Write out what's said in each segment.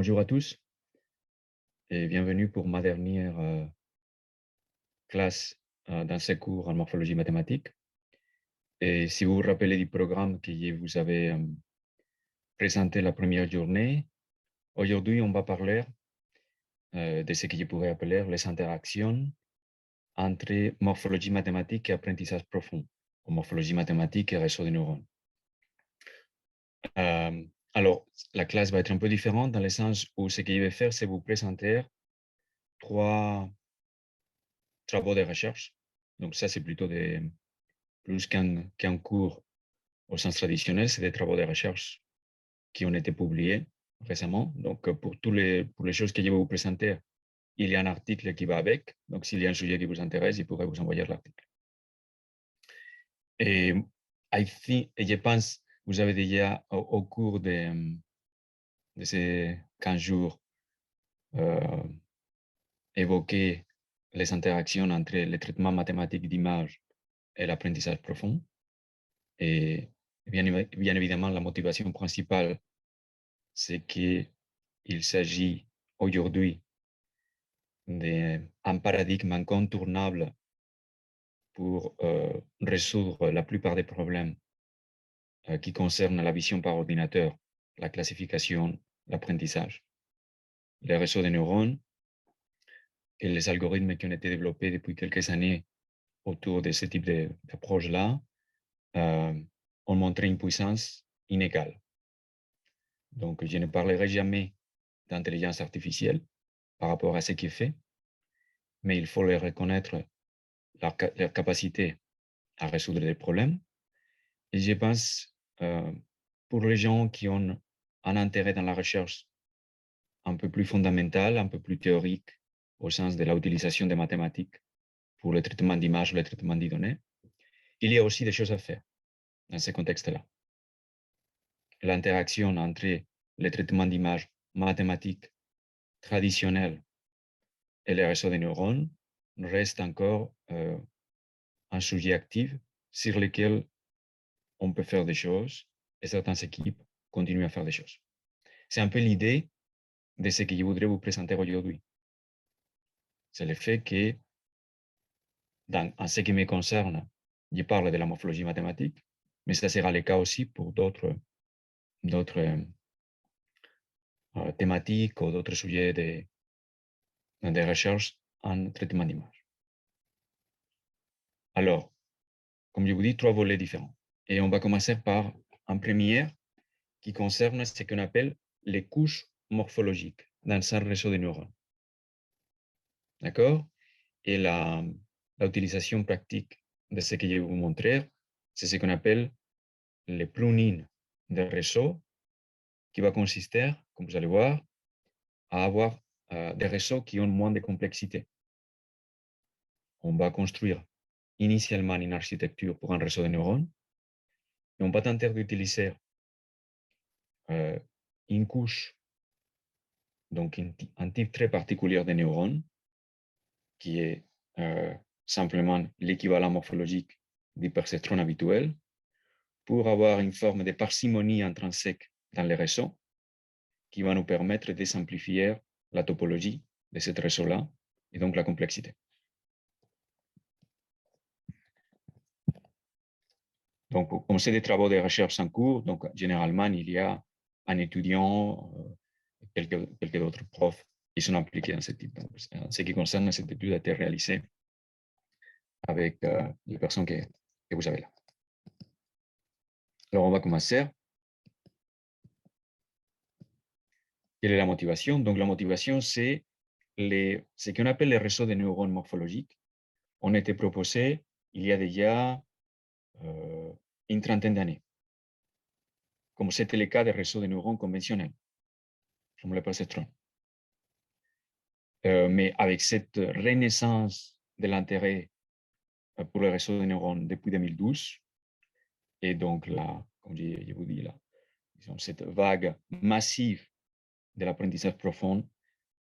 Bonjour à tous et bienvenue pour ma dernière classe dans ce cours en morphologie mathématique. Et si vous vous rappelez du programme que je vous avais présenté la première journée, aujourd'hui on va parler de ce que je pourrais appeler les interactions entre morphologie mathématique et apprentissage profond, ou morphologie mathématique et réseau de neurones. Alors, la classe va être un peu différente dans le sens où ce que je vais faire, c'est vous présenter 3 travaux de recherche. Donc ça, c'est plutôt plus qu'un cours au sens traditionnel, c'est des travaux de recherche qui ont été publiés récemment. Donc pour les choses que je vais vous présenter, il y a un article qui va avec. Donc s'il y a un sujet qui vous intéresse, je pourrais vous envoyer l'article. Et je pense, vous avez déjà au cours de ces 15 jours évoqué les interactions entre le traitement mathématique d'image et l'apprentissage profond. Et bien évidemment, la motivation principale, c'est qu'il s'agit aujourd'hui d'un paradigme incontournable pour résoudre la plupart des problèmes qui concernent la vision par ordinateur, la classification, l'apprentissage, les réseaux de neurones et les algorithmes qui ont été développés depuis quelques années autour de ce type d'approche-là ont montré une puissance inégale. Donc, je ne parlerai jamais d'intelligence artificielle par rapport à ce qui est fait, mais il faut leur reconnaître leur capacité à résoudre des problèmes. Et je pense, pour les gens qui ont un intérêt dans la recherche un peu plus fondamental, un peu plus théorique, au sens de l'utilisation des mathématiques pour le traitement d'images ou le traitement des données, il y a aussi des choses à faire dans ce contexte-là. L'interaction entre le traitement d'images mathématiques traditionnelles et les réseaux de neurones reste encore un sujet actif sur lequel on peut faire des choses et certaines équipes continuent à faire des choses. C'est un peu l'idée de ce que je voudrais vous présenter aujourd'hui. C'est le fait que, en ce qui me concerne, je parle de la morphologie mathématique, mais ça sera le cas aussi pour d'autres thématiques ou d'autres sujets de recherche en traitement d'image. Alors, comme je vous dis, 3 volets différents. Et on va commencer par un premier qui concerne ce qu'on appelle les couches morphologiques dans un réseau de neurones. D'accord? Et l'utilisation pratique de ce que je vais vous montrer, c'est ce qu'on appelle le pruning de réseau, qui va consister, comme vous allez voir, à avoir des réseaux qui ont moins de complexité. On va construire initialement une architecture pour un réseau de neurones et on va tenter d'utiliser une couche, donc un type très particulier de neurones, qui est simplement l'équivalent morphologique du perceptron habituel, pour avoir une forme de parcimonie intrinsèque dans les réseaux qui va nous permettre de simplifier la topologie de ce réseau-là et donc la complexité. Donc, comme c'est des travaux de recherche en cours, donc généralement, il y a un étudiant, quelques autres profs qui sont impliqués dans ce type. Donc, en ce qui concerne, cette étude a été réalisée avec les personnes que vous avez là. Alors, on va commencer. Quelle est la motivation? Donc, la motivation, c'est ce qu'on appelle les réseaux de neurones morphologiques. On a été proposés il y a déjà une trentaine d'années, comme c'était le cas des réseaux de neurones conventionnels, comme le perceptron. Mais avec cette renaissance de l'intérêt pour les réseaux de neurones depuis 2012, et donc là, comme je vous dis là, cette vague massive de l'apprentissage profond,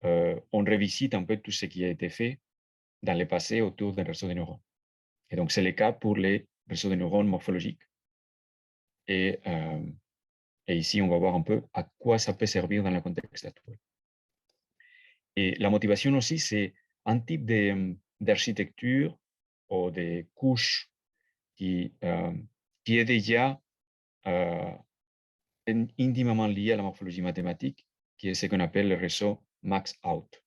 on revisite un peu tout ce qui a été fait dans le passé autour des réseaux de neurones. Et donc, c'est le cas pour les réseaux de neurones morphologiques. Et ici, on va voir un peu à quoi ça peut servir dans le contexte actuel. Et la motivation aussi, c'est un type d'architecture ou de couche qui est déjà intimement lié à la morphologie mathématique, qui est ce qu'on appelle le réseau max-out.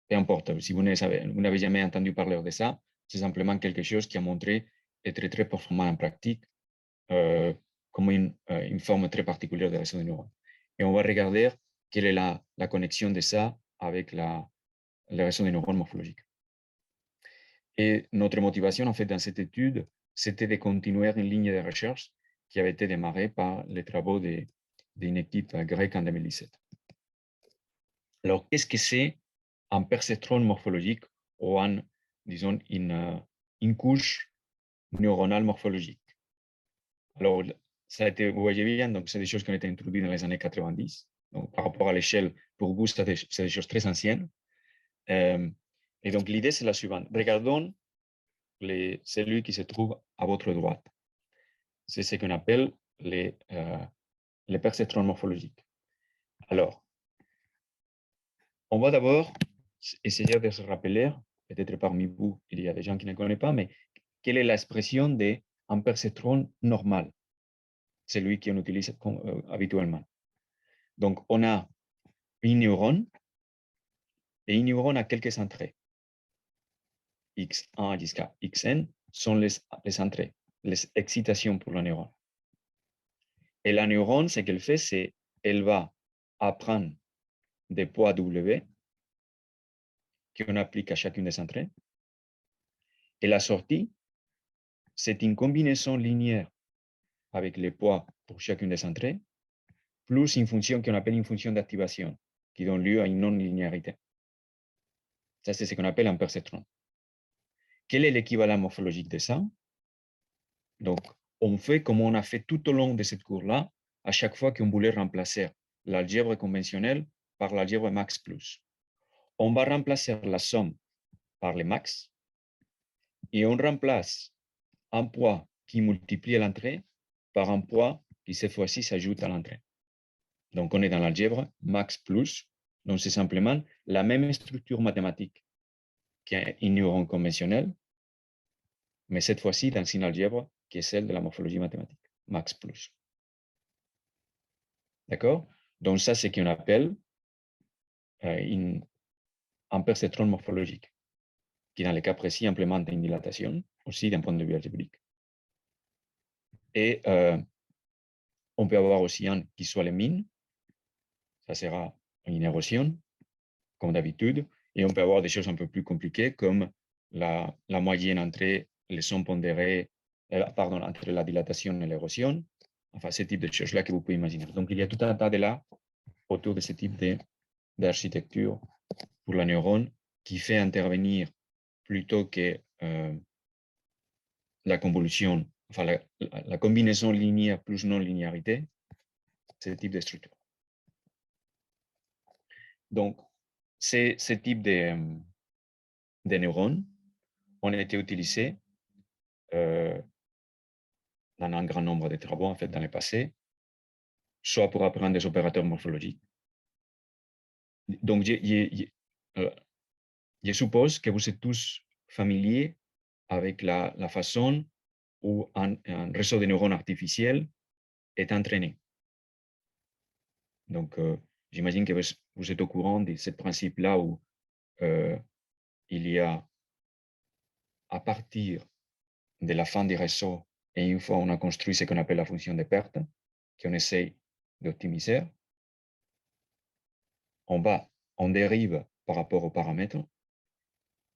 Peu importe, si vous n'avez jamais entendu parler de ça, c'est simplement quelque chose qui a montré être très performant en pratique, comme une forme très particulière de réseau de neurones. Et on va regarder quelle est la connexion de ça avec le réseau de neurones morphologiques. Et notre motivation, en fait, dans cette étude, c'était de continuer une ligne de recherche qui avait été démarrée par les travaux d'une équipe grecque en 2017. Alors, qu'est-ce que c'est un perceptron morphologique ou disons, une couche neuronale morphologique? Alors, ça a été, vous voyez bien, donc c'est des choses qui ont été introduites dans les années 90. Donc, par rapport à l'échelle, pour vous, c'est des choses très anciennes. Et donc, l'idée, c'est la suivante. Regardons les cellules qui se trouvent à votre droite. C'est ce qu'on appelle les perceptrons morphologiques. Alors, on va d'abord essayer de se rappeler, peut-être parmi vous, il y a des gens qui ne connaissent pas, mais quelle est l'expression d'un perceptron normal, celui qu'on utilise habituellement. Donc, on a un neurone, et un neurone a quelques entrées. X1 jusqu'à Xn sont les entrées, les excitations pour le neurone. Et la neurone, ce qu'elle fait, c'est qu'elle va apprendre des poids W qu'on applique à chacune des entrées. Et la sortie, c'est une combinaison linéaire avec les poids pour chacune des entrées, plus une fonction qu'on appelle une fonction d'activation, qui donne lieu à une non-linéarité. Ça, c'est ce qu'on appelle un perceptron. Quel est l'équivalent morphologique de ça? Donc, on fait comme on a fait tout au long de cette cours-là, à chaque fois qu'on voulait remplacer l'algèbre conventionnelle par l'algèbre max plus. On va remplacer la somme par le max et on remplace un poids qui multiplie à l'entrée par un poids qui, cette fois-ci, s'ajoute à l'entrée. Donc, on est dans l'algèbre max plus. Donc, c'est simplement la même structure mathématique qu'un neurone conventionnel, mais cette fois-ci dans une algèbre qui est celle de la morphologie mathématique, max plus. D'accord? Donc, ça, c'est ce qu'on appelle un perceptron morphologique, qui, dans le cas précis, implémente une dilatation, aussi d'un point de vue algébrique. Et on peut avoir aussi un qui soit le min, ça sera une érosion, comme d'habitude, et on peut avoir des choses un peu plus compliquées, comme la moyenne entre les sons pondérés, entre la dilatation et l'érosion, enfin, ce type de choses-là que vous pouvez imaginer. Donc, il y a tout un tas de là autour de ce type d'architecture pour la neurone qui fait intervenir plutôt que la convolution, enfin la combinaison linéaire plus non-linéarité, ce type de structure. Donc, ce type de neurones ont été utilisés dans un grand nombre de travaux, en fait, dans le passé, soit pour apprendre des opérateurs morphologiques. Donc, je suppose que vous êtes tous familiers avec la façon où un réseau de neurones artificiels est entraîné. Donc, j'imagine que vous êtes au courant de ce principe-là où il y a, à partir de la fin du réseau, et une fois on a construit ce qu'on appelle la fonction de perte, qu'on essaye d'optimiser, on dérive par rapport aux paramètres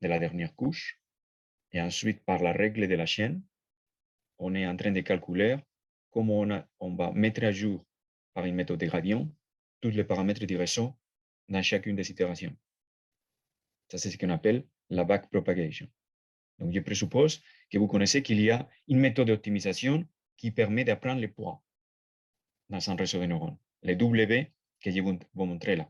de la dernière couche, et ensuite, par la règle de la chaîne, on est en train de calculer comment on va mettre à jour par une méthode de gradient tous les paramètres du réseau dans chacune des itérations. Ça, c'est ce qu'on appelle la backpropagation. Donc, je présuppose que vous connaissez qu'il y a une méthode d'optimisation qui permet d'apprendre les poids dans un réseau de neurones, les W que je vais vous montrer là.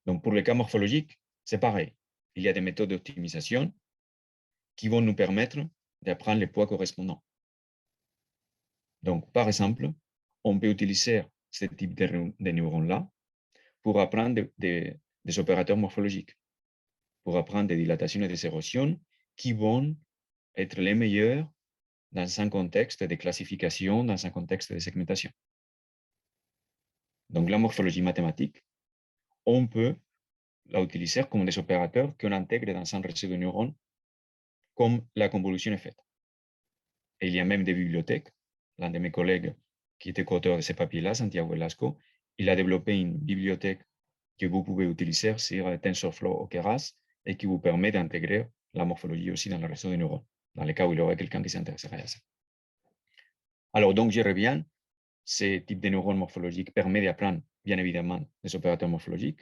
Donc, pour le cas morphologique, c'est pareil. Il y a des méthodes d'optimisation qui vont nous permettre d'apprendre les poids correspondants. Donc, par exemple, on peut utiliser ce type de neurones-là pour apprendre des des opérateurs morphologiques pour apprendre des dilatations et des érosions qui vont être les meilleurs dans un contexte de classification, dans un contexte de segmentation. Donc, la morphologie mathématique, on peut la utiliser comme des opérateurs qu'on intègre dans un réseau de neurones comme la convolution est faite. Et il y a même des bibliothèques. L'un de mes collègues qui était co-auteur de ce papier-là, Santiago Velasco, il a développé une bibliothèque que vous pouvez utiliser sur TensorFlow ou Keras et qui vous permet d'intégrer la morphologie aussi dans le réseau de neurones, dans le cas où il y aurait quelqu'un qui s'intéresserait à ça. Alors, donc, je reviens. Ce type de neurones morphologiques permet d'apprendre, bien évidemment, des opérateurs morphologiques,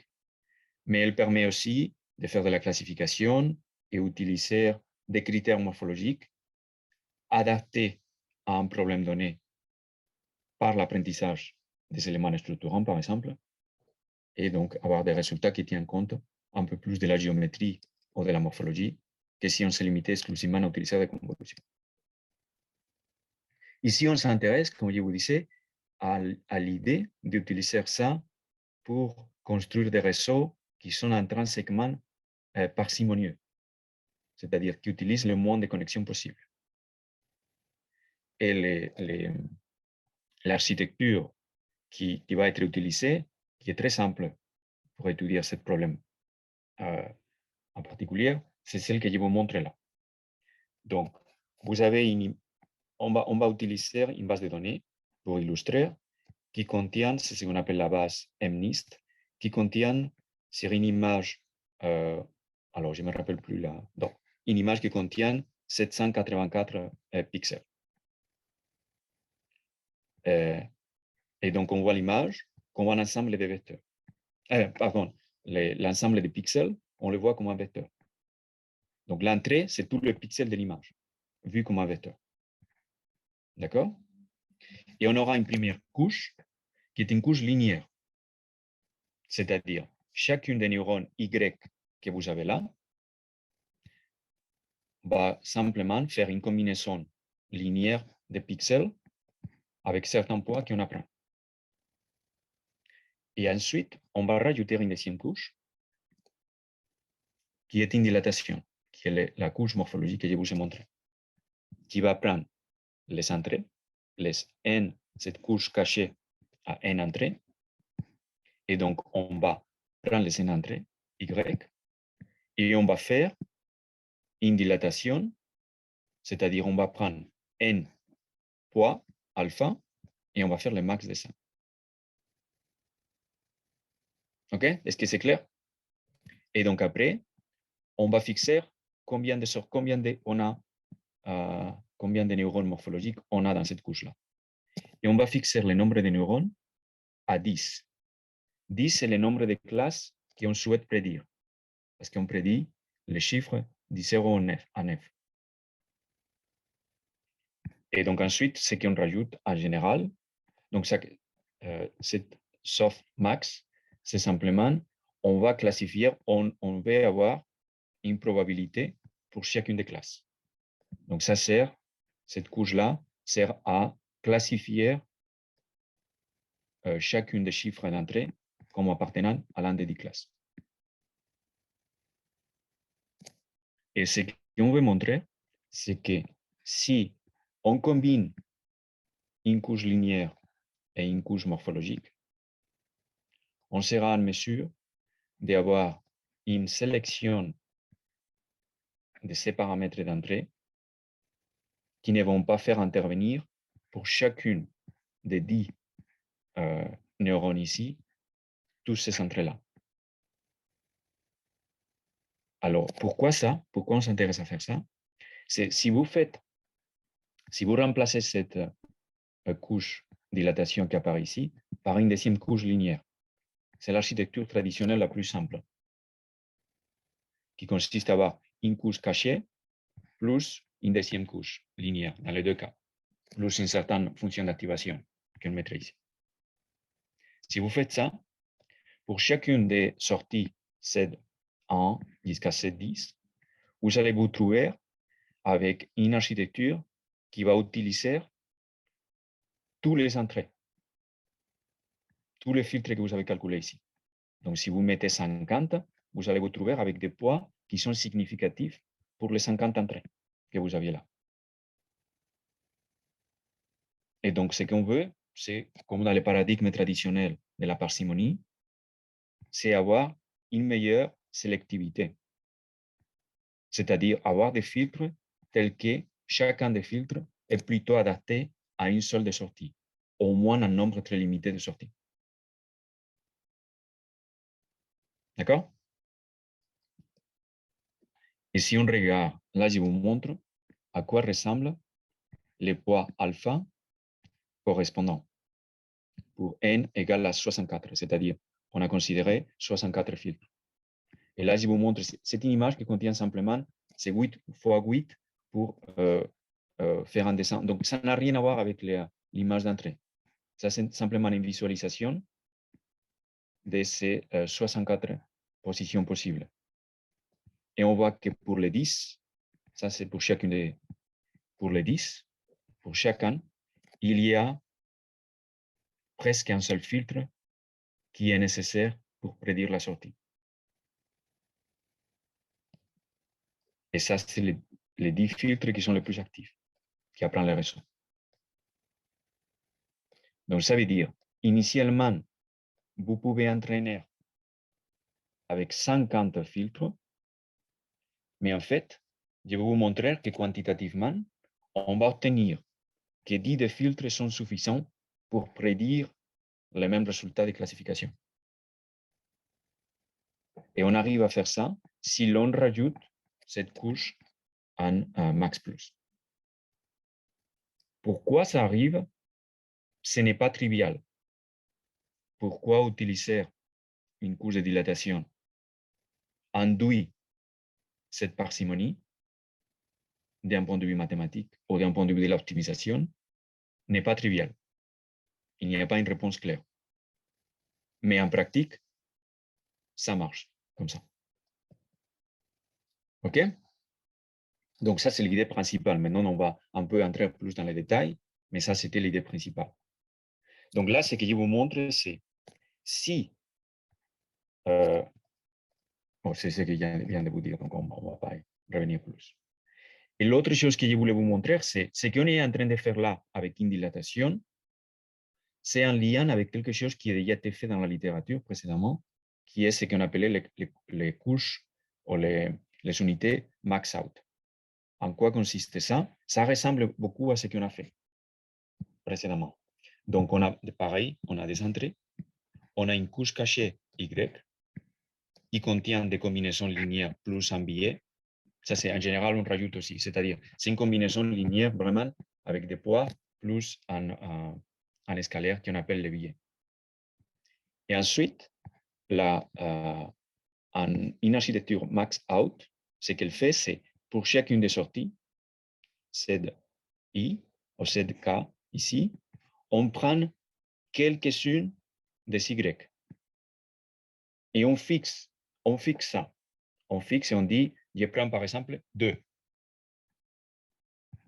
mais elle permet aussi de faire de la classification et utiliser des critères morphologiques adaptés à un problème donné par l'apprentissage des éléments structurants, par exemple, et donc avoir des résultats qui tiennent compte un peu plus de la géométrie ou de la morphologie que si on se limitait exclusivement à utiliser des convolutions. Ici, on s'intéresse, comme je vous disais, à l'idée d'utiliser ça pour construire des réseaux qui sont intrinsèquement parcimonieux, c'est-à-dire qui utilisent le moins de connexions possible. Et l'architecture qui va être utilisée, qui est très simple pour étudier ce problème en particulier, c'est celle que je vous montre là. Donc, vous avez on va utiliser une base de données pour illustrer qui contient, c'est ce qu'on appelle la base MNIST, qui contient sur une image, alors je ne me rappelle plus là, donc une image qui contient 784 pixels. Et donc, on voit l'image, qu'on voit l'ensemble des vecteurs. Pardon, l'ensemble des pixels, on le voit comme un vecteur. Donc, l'entrée, c'est tout le pixel de l'image, vu comme un vecteur. D'accord? Et on aura une première couche, qui est une couche linéaire. C'est-à-dire, chacune des neurones Y que vous avez là va simplement faire une combinaison linéaire de pixels avec certains poids qu'on apprend. Et ensuite, on va rajouter une deuxième couche qui est une dilatation, qui est la couche morphologique que je vous ai montrée, qui va prendre les entrées, les N, cette couche cachée à N entrées, et donc on va prendre les N entrées, Y, et on va faire une dilatation, c'est-à-dire on va prendre N poids, alpha, et on va faire le max de ça. OK? Est-ce que c'est clair? Et donc après, on va fixer combien de neurones morphologiques on a dans cette couche-là. Et on va fixer le nombre de neurones à 10. 10, c'est le nombre de classes qu'on souhaite prédire, parce qu'on prédit les chiffres du 0 à 9. Et donc ensuite, ce qu'on rajoute en général, donc cette soft max, c'est simplement, on va classifier, on va avoir une probabilité pour chacune des classes. Donc ça sert, cette couche-là sert à classifier chacune des chiffres d'entrée comme appartenant à l'un des 10 classes. Et ce qu'on veut montrer, c'est que si on combine une couche linéaire et une couche morphologique, on sera en mesure d'avoir une sélection de ces paramètres d'entrée qui ne vont pas faire intervenir pour chacune des 10 neurones ici, tous ces entrées-là. Alors, pourquoi ça? Pourquoi on s'intéresse à faire ça? C'est si vous remplacez cette couche dilatation qui apparaît ici par une deuxième couche linéaire. C'est l'architecture traditionnelle la plus simple, qui consiste à avoir une couche cachée plus une deuxième couche linéaire, dans les deux cas, plus une certaine fonction d'activation qu'on mettrait ici. Si vous faites ça, pour chacune des sorties Z1 jusqu'à Z10, vous allez vous trouver avec une architecture qui va utiliser tous les entrées, tous les filtres que vous avez calculés ici. Donc, si vous mettez 50, vous allez vous trouver avec des poids qui sont significatifs pour les 50 entrées que vous aviez là. Et donc, ce qu'on veut, c'est, comme dans le paradigme traditionnel de la parcimonie, c'est avoir une meilleure sélectivité. C'est-à-dire avoir des filtres tels que chacun des filtres est plutôt adapté à une seule des sorties, au moins un nombre très limité de sorties. D'accord? Et si on regarde, là, je vous montre à quoi ressemblent les poids alpha correspondants pour n égale à 64, c'est-à-dire on a considéré 64 filtres. Et là, je vous montre, c'est une image qui contient simplement, c'est 8 fois 8 pour faire un dessin. Donc, ça n'a rien à voir avec l'image d'entrée. Ça, c'est simplement une visualisation de ces 64 positions possibles. Et on voit que pour les 10, ça c'est pour chacune des, pour les 10, pour chacun, il y a presque un seul filtre qui est nécessaire pour prédire la sortie. Et ça, c'est les 10 filtres qui sont les plus actifs, qui apprennent les réseaux. Donc, ça veut dire, initialement, vous pouvez entraîner avec 50 filtres, mais en fait, je vais vous montrer que quantitativement, on va obtenir que 10 des filtres sont suffisants pour prédire les mêmes résultats de classification. Et on arrive à faire ça si l'on rajoute cette couche en max plus. Pourquoi ça arrive? Ce n'est pas trivial. Pourquoi utiliser une couche de dilatation induit cette parcimonie d'un point de vue mathématique ou d'un point de vue de l'optimisation n'est pas trivial. Il n'y a pas une réponse claire. Mais en pratique, ça marche comme ça. OK? Donc ça, c'est l'idée principale. Maintenant, on va un peu entrer plus dans les détails, mais ça, c'était l'idée principale. Donc là, ce que je vous montre, c'est si... bon, c'est ce que je viens de vous dire, donc on ne va pas y revenir plus. Et l'autre chose que je voulais vous montrer, c'est ce qu'on est en train de faire là avec une dilatation, c'est en lien avec quelque chose qui a déjà été fait dans la littérature précédemment, qui est ce qu'on appelait les couches ou les unités max out. En quoi consiste ça? Ça ressemble beaucoup à ce qu'on a fait précédemment. Donc, on a pareil, on a des entrées, on a une couche cachée Y qui contient des combinaisons linéaires plus un billet. Ça, c'est en général, on rajoute aussi, c'est-à-dire, c'est une combinaison linéaire vraiment avec des poids plus un escalaire qu'on appelle le billet. Et ensuite, une architecture max out, ce qu'elle fait, c'est pour chacune des sorties, ZI ou ZK ici, on prend quelques-unes des Y. Et on fixe ça. On fixe et on dit, je prends par exemple 2.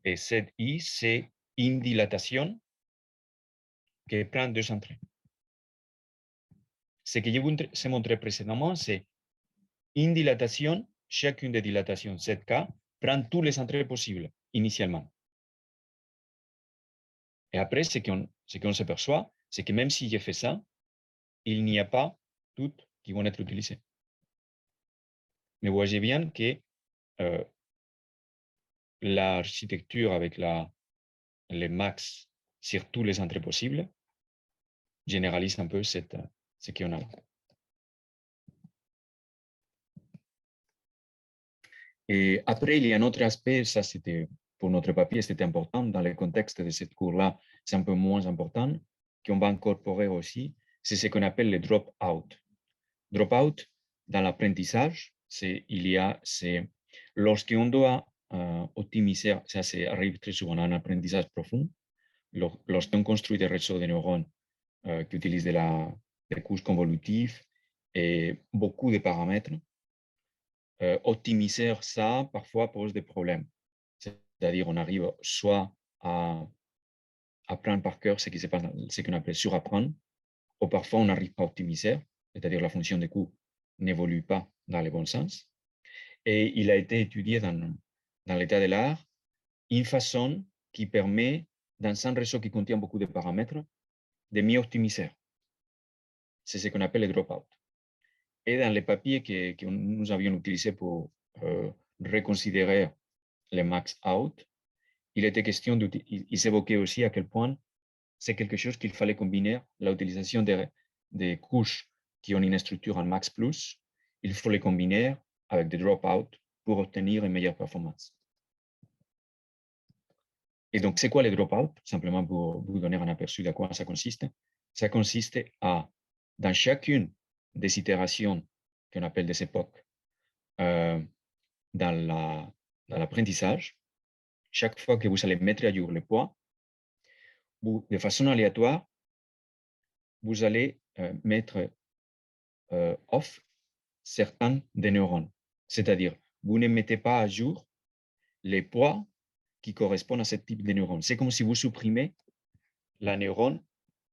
Et ZI, c'est une dilatation qui prend 2 entrées. Ce que je vous ai montré précédemment, c'est une dilatation, chacune des dilatations ZK prend toutes les entrées possibles initialement. Et après, ce qu'on se perçoit, c'est que même si j'ai fait ça, il n'y a pas toutes qui vont être utilisées. Mais vous voyez bien que l'architecture avec les max sur toutes les entrées possibles généralise un peu ce qu'on a là. Et après, il y a un autre aspect, ça c'était pour notre papier, c'était important. Dans le contexte de cette cours-là, c'est un peu moins important, qu'on va incorporer aussi, c'est ce qu'on appelle le drop-out. Drop-out, dans l'apprentissage, c'est lorsqu'on doit optimiser, ça arrive très souvent en apprentissage profond, lorsqu'on construit des réseaux de neurones qui utilisent des couches convolutives et beaucoup de paramètres, optimiser ça parfois pose des problèmes. C'est-à-dire on arrive soit à apprendre par cœur ce qui se passe, ce qu'on appelle surapprendre, ou parfois on n'arrive pas à optimiser c'est-à-dire la fonction de coût, n'évolue pas dans le bon sens. Et il a été étudié dans l'état de l'art une façon qui permet, dans un réseau qui contient beaucoup de paramètres, de mieux optimiser. C'est ce qu'on appelle le dropout. Et dans les papiers que nous avions utilisés pour reconsidérer le max out, il était question il s'évoquait aussi à quel point c'est quelque chose qu'il fallait combiner l'utilisation des couches qui ont une structure en max plus, il faut les combiner avec des dropout pour obtenir une meilleure performance. Et donc, c'est quoi les dropout? Simplement pour vous donner un aperçu de quoi ça consiste. Ça consiste à, dans chacune des itérations qu'on appelle des époques, dans l'apprentissage, chaque fois que vous allez mettre à jour le poids, de façon aléatoire, vous allez mettre off certains des neurones. C'est-à-dire, vous ne mettez pas à jour les poids qui correspondent à ce type de neurones. C'est comme si vous supprimez la neurone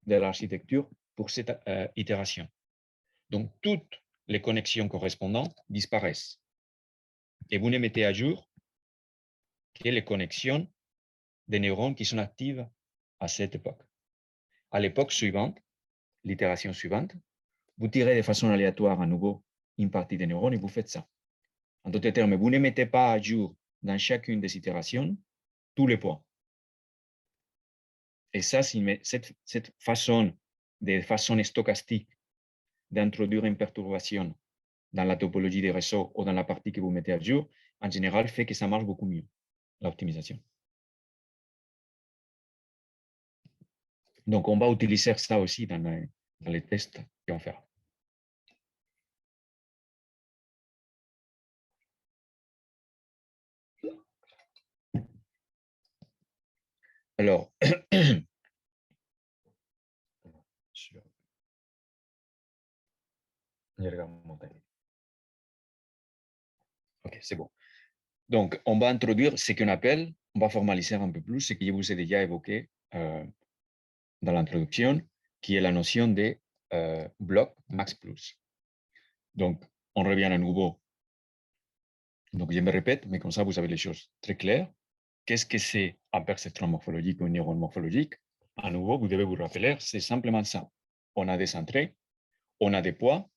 de l'architecture pour cette itération. Donc, toutes les connexions correspondantes disparaissent. Et vous ne mettez à jour que les connexions des neurones qui sont actives à cette époque. À l'époque suivante, l'itération suivante, vous tirez de façon aléatoire à nouveau une partie des neurones et vous faites ça. En d'autres termes, vous ne mettez pas à jour dans chacune des itérations tous les points. Et ça, cette façon, de façon stochastique, d'introduire une perturbation dans la topologie des réseaux ou dans la partie que vous mettez à jour, en général, fait que ça marche beaucoup mieux, l'optimisation. Donc, on va utiliser ça aussi dans les tests qu'on fera. Alors, ok, c'est bon. Donc, on va introduire ce qu'on appelle, on va formaliser un peu plus ce que je vous ai déjà évoqué dans l'introduction, qui est la notion de bloc max plus. Donc, on revient à nouveau. Donc, je me répète, mais comme ça, vous avez les choses très claires. Qu'est-ce que c'est un perceptron morphologique ou un neurone morphologique? À nouveau, vous devez vous rappeler, c'est simplement ça. On a des entrées, on a des poids,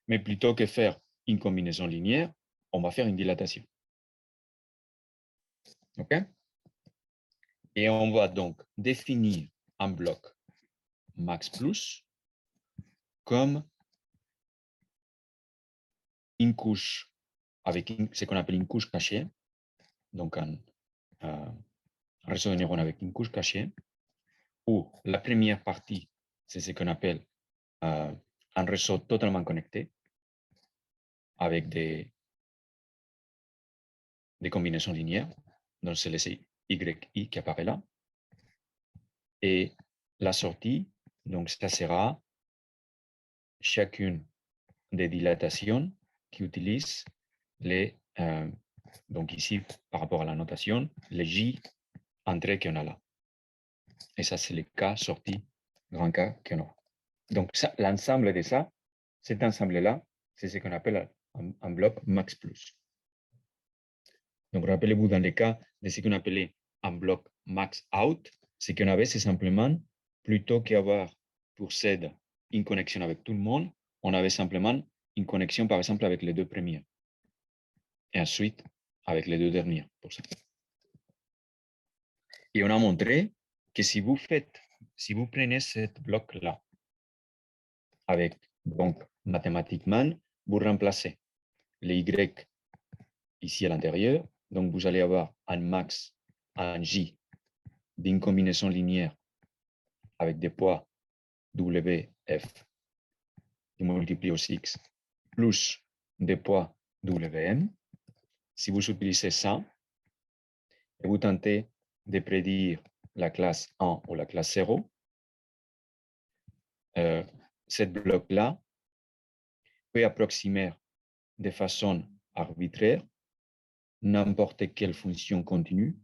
mais plutôt que faire une combinaison linéaire, on va faire une dilatation. OK? Et on va donc définir un bloc max plus comme une couche avec ce qu'on appelle une couche cachée, donc un réseau de neurones avec une couche cachée, où la première partie, c'est ce qu'on appelle un réseau totalement connecté, avec des combinaisons linéaires, donc c'est le YI qui apparaît là. Et la sortie, donc ça sera chacune des dilatations qui utilisent les, donc ici, par rapport à la notation, les J entrées qu'on a là. Et ça, c'est le K sortie, grand K qu'on a. Donc, l'ensemble de ça, cet ensemble-là, c'est ce qu'on appelle un bloc max plus. Donc, rappelez-vous, dans le cas de ce qu'on appelait un bloc max out, ce qu'on avait, c'est simplement, plutôt qu'avoir pour CED une connexion avec tout le monde, on avait simplement une connexion, par exemple, avec les deux premiers. Et ensuite, avec les deux derniers, pour ça. Et on a montré que si vous prenez ce bloc-là, avec, donc, mathématiquement, vous remplacez les Y ici à l'intérieur, donc vous allez avoir un max, un J d'une combinaison linéaire avec des poids W, F, qui multiplient au X, plus des poids WM. Si vous utilisez ça, et vous tentez de prédire la classe 1 ou la classe 0, cette bloc-là peut approximer de façon arbitraire n'importe quelle fonction continue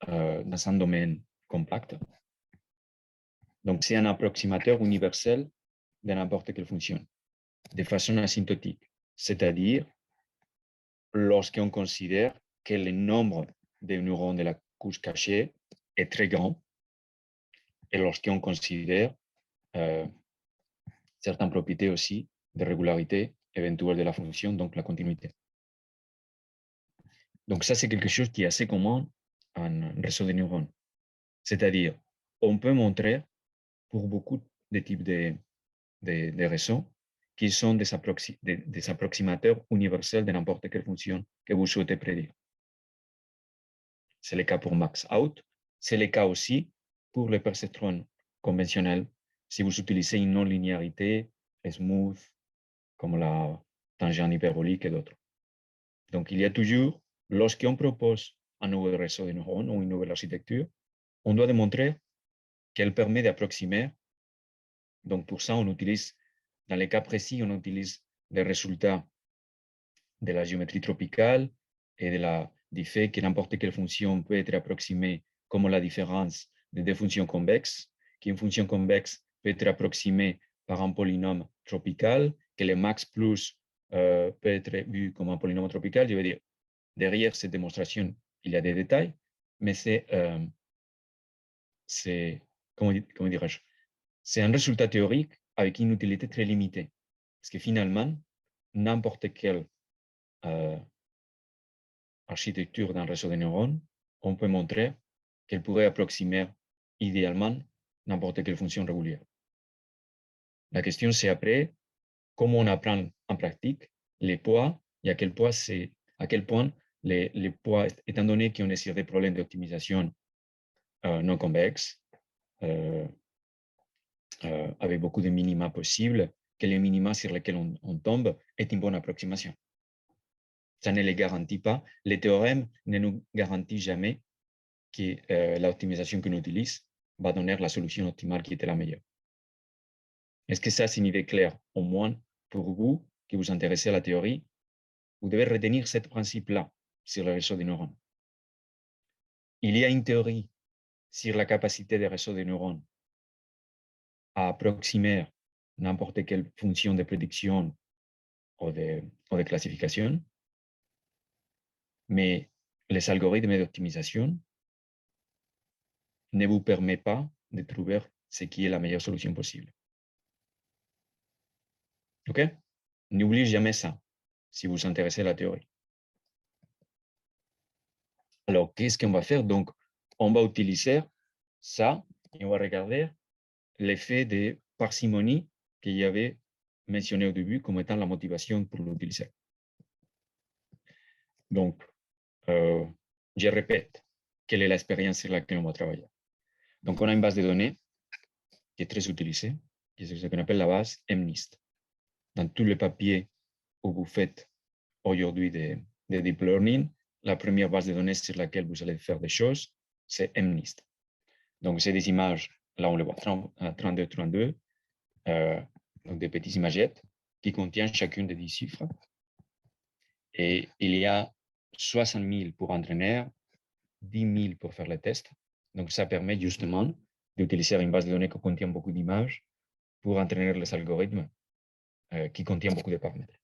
dans un domaine compact. Donc, c'est un approximateur universel de n'importe quelle fonction, de façon asymptotique. C'est-à-dire, lorsqu'on considère que le nombre de neurones de la couche cachée est très grand, et lorsqu'on considère certaines propriétés aussi de régularité éventuelle de la fonction, donc la continuité. Donc ça, c'est quelque chose qui est assez commun en réseau de neurones. C'est-à-dire, on peut montrer pour beaucoup de types de réseaux qui sont des approximateurs universels de n'importe quelle fonction que vous souhaitez prédire. C'est le cas pour max out. C'est le cas aussi pour les perceptrons conventionnels si vous utilisez une non-linéarité smooth comme la tangente hyperbolique et d'autres. Donc, il y a toujours, lorsqu'on propose un nouveau réseau de neurones ou une nouvelle architecture, on doit démontrer qu'elle permet d'approximer. Donc, pour ça, on utilise, dans les cas précis, on utilise les résultats de la géométrie tropicale et du fait que n'importe quelle fonction peut être approximée comme la différence de deux fonctions convexes, qu'une fonction convexe peut être approximée par un polynôme tropical, que le max plus peut être vu comme un polynôme tropical. Je veux dire, derrière cette démonstration, il y a des détails, mais c'est comment dirais-je, c'est un résultat théorique avec une utilité très limitée. Parce que finalement, n'importe quelle architecture d'un réseau de neurones, on peut montrer qu'elle pourrait approximer idéalement n'importe quelle fonction régulière. La question, c'est après, comment on apprend en pratique les poids et à quel point les poids, étant donné qu'on est sur des problèmes d'optimisation non convexes, avec beaucoup de minima possibles, que les minima sur lesquels on tombe est une bonne approximation. Ça ne les garantit pas. Les théorèmes ne nous garantissent jamais que l'optimisation qu'on utilise va donner la solution optimale qui était la meilleure. Est-ce que ça, c'est une idée claire? Au moins, pour vous, qui vous intéressez à la théorie, vous devez retenir ce principe-là sur le réseau des neurones. Il y a une théorie sur la capacité des réseaux de neurones à approximer n'importe quelle fonction de prédiction ou de classification, mais les algorithmes d'optimisation ne vous permettent pas de trouver ce qui est la meilleure solution possible. OK? N'oubliez jamais ça, si vous vous intéressez à la théorie. Alors, qu'est-ce qu'on va faire? Donc, on va utiliser ça et on va regarder l'effet de parcimonie qu'il y avait mentionné au début comme étant la motivation pour l'utiliser. Donc, je répète, quelle est l'expérience sur laquelle on va travailler? Donc, on a une base de données qui est très utilisée, qui est ce qu'on appelle la base MNIST. Dans tous les papiers où vous faites aujourd'hui de deep learning, la première base de données sur laquelle vous allez faire des choses, c'est MNIST. Donc, c'est des images, là on les voit, 32, donc des petites imagettes qui contiennent chacune des 10 chiffres. Et il y a 60 000 pour entraîner, 10 000 pour faire les tests. Donc, ça permet justement d'utiliser une base de données qui contient beaucoup d'images pour entraîner les algorithmes qui contiennent beaucoup de paramètres.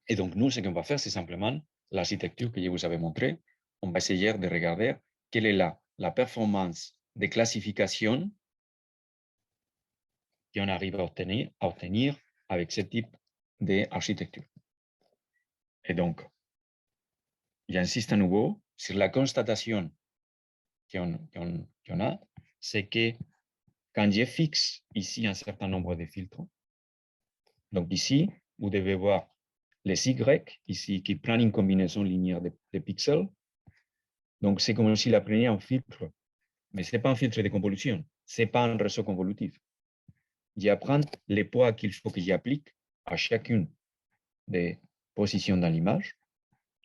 Et donc, nous, ce qu'on va faire, c'est simplement l'architecture que je vous avais montrée. On va essayer de regarder quelle est la performance de classification qu'on arrive à obtenir avec ce type d'architecture. Et donc, j'insiste à nouveau sur la constatation qu'on a, c'est que quand je fixe ici un certain nombre de filtres, donc ici, vous devez voir les Y, ici, qui prennent une combinaison linéaire de pixels. Donc, c'est comme s'il apprenait un filtre, mais ce n'est pas un filtre de convolution, ce n'est pas un réseau convolutif. J'apprends les poids qu'il faut que j'applique à chacune des positions dans l'image.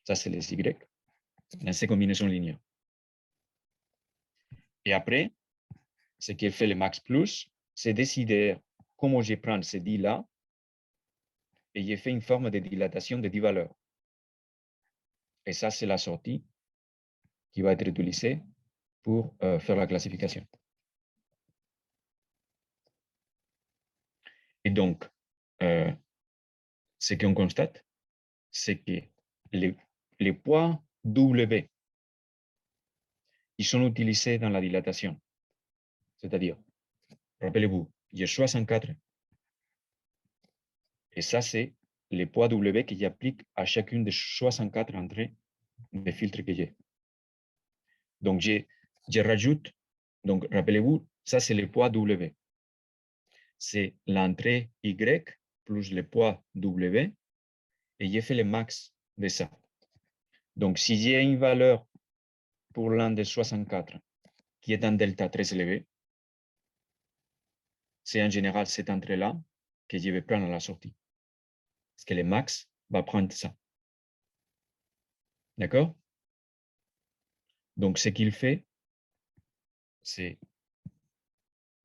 Ça, c'est les Y, dans ces combinaisons linéaires. Et après, ce qui fait le max plus, c'est décider comment je prends ces 10-là et j'ai fait une forme de dilatation de 10 valeurs. Et ça, c'est la sortie qui va être utilisée pour faire la classification. Et donc, ce qu'on constate, c'est que les poids W, ils sont utilisés dans la dilatation. C'est-à-dire, rappelez-vous, j'ai 64, et ça, c'est les poids W que j'applique à chacune des 64 entrées de filtres que j'ai. Donc, je rajoute, donc rappelez-vous, ça, c'est le poids W. C'est l'entrée Y plus le poids W, et j'ai fait le max de ça. Donc, si j'ai une valeur pour l'un des 64 qui est un delta très élevé, c'est en général cette entrée-là que je vais prendre à la sortie. Parce que le max va prendre ça. D'accord? Donc, ce qu'il fait, c'est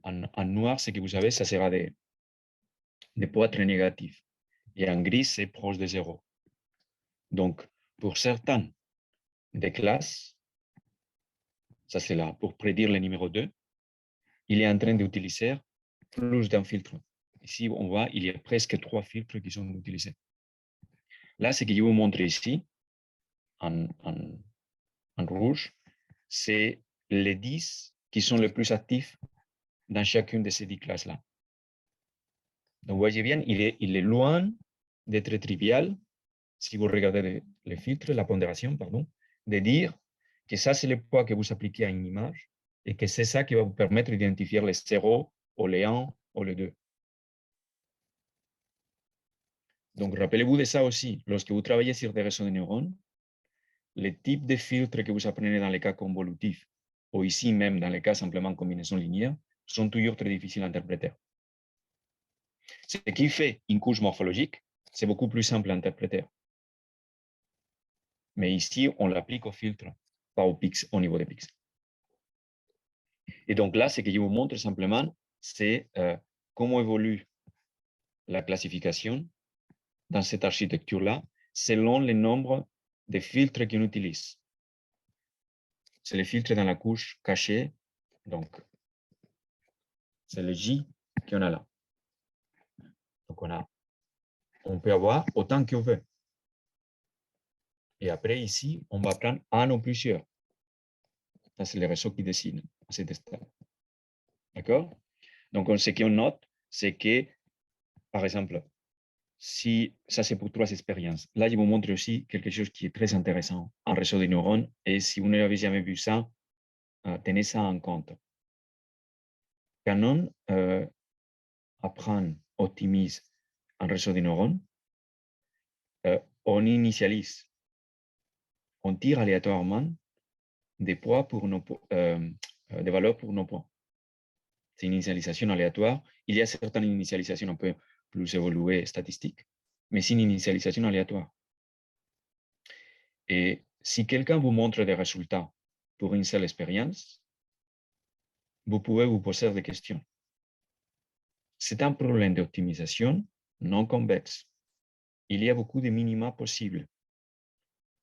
en noir, ce que vous savez, ça sera des poids très négatifs. Et en gris, c'est proche de zéro. Donc, pour certaines des classes, ça c'est là, pour prédire le numéro 2, il est en train d'utiliser plus d'un filtre. Ici, on voit, il y a presque 3 filtres qui sont utilisés. Là, ce que je vous montre ici, en rouge, c'est les 10 qui sont les plus actifs dans chacune de ces 10 classes-là. Donc, vous voyez bien, il est loin d'être trivial, si vous regardez les filtres, la pondération, pardon, de dire que ça, c'est le poids que vous appliquez à une image et que c'est ça qui va vous permettre d'identifier les 0 ou les 1 ou les 2. Donc, rappelez-vous de ça aussi. Lorsque vous travaillez sur des réseaux de neurones, les types de filtres que vous apprenez dans les cas convolutifs, ou ici même dans les cas simplement combinaison linéaire, sont toujours très difficiles à interpréter. Ce qui fait une couche morphologique, c'est beaucoup plus simple à interpréter. Mais ici, on l'applique au filtre, pas au niveau des pixels. Et donc là, ce que je vous montre simplement, c'est comment évolue la classification dans cette architecture-là selon le nombre de filtres qu'on utilise. C'est les filtres dans la couche cachée, donc c'est le J qu'on a là. Donc on peut avoir autant qu'on veut. Et après, ici, on va prendre un ou plusieurs. Ça, c'est le réseau qui décide à cet stade. D'accord? Donc, ce qu'on note, c'est que, par exemple, si ça, c'est pour 3 expériences. Là, je vous montre aussi quelque chose qui est très intéressant en réseau de neurones. Et si vous n'avez jamais vu ça, tenez ça en compte. Quand on apprend, optimise un réseau de neurones, on initialise, on tire aléatoirement des poids pour des valeurs pour nos points. C'est une initialisation aléatoire. Il y a certaines initialisations un peu plus évoluées statistiques, mais c'est une initialisation aléatoire. Et si quelqu'un vous montre des résultats pour une seule expérience, vous pouvez vous poser des questions. C'est un problème d'optimisation non convexe. Il y a beaucoup de minima possibles.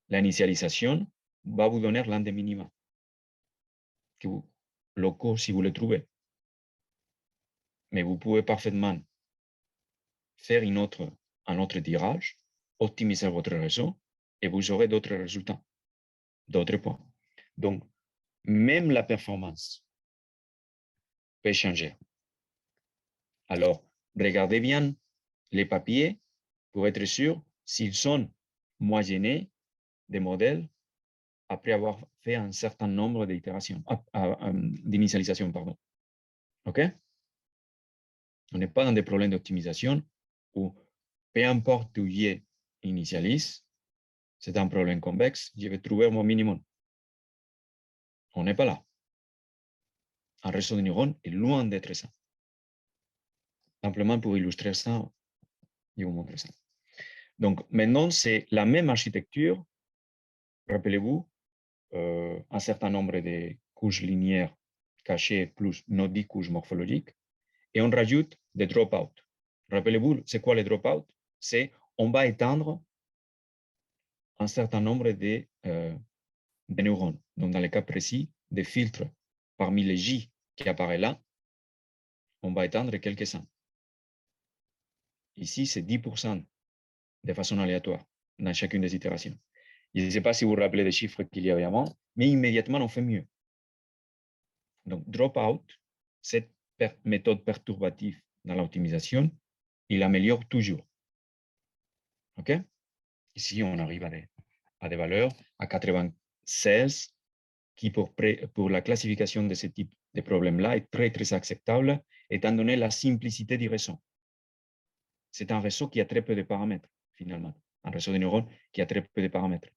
L'initialisation va vous donner l'un des minima que vous, locaux si vous les trouvez. Mais vous pouvez parfaitement faire un autre tirage, optimiser votre réseau et vous aurez d'autres résultats, d'autres points. Donc, même la performance peut changer. Alors, regardez bien les papiers pour être sûr s'ils sont moyennés des modèles après avoir fait un certain nombre d'itérations, d'initialisation, pardon. OK? On n'est pas dans des problèmes d'optimisation où peu importe où je initialise, c'est un problème convexe, je vais trouver mon minimum. On n'est pas là. Un réseau de neurones est loin d'être ça. Simplement pour illustrer ça, je vous montre ça. Donc maintenant, c'est la même architecture. Rappelez-vous, un certain nombre de couches linéaires cachées plus nos 10 couches morphologiques. Et on rajoute des drop-out. Rappelez-vous, c'est quoi les drop-out? C'est on va éteindre un certain nombre de neurones. Donc, dans le cas précis, des filtres parmi les J qui apparaissent là, on va éteindre quelques-uns. Ici, c'est 10% de façon aléatoire dans chacune des itérations. Je ne sais pas si vous vous rappelez des chiffres qu'il y avait avant, mais immédiatement, on fait mieux. Donc, dropout, cette méthode perturbative dans l'optimisation, il améliore toujours. OK? Ici, on arrive à des valeurs à 96 qui, pour la classification de ce type de problème-là, est très, très acceptable, étant donné la simplicité du réseau. C'est un réseau qui a très peu de paramètres, finalement. Un réseau de neurones qui a très peu de paramètres.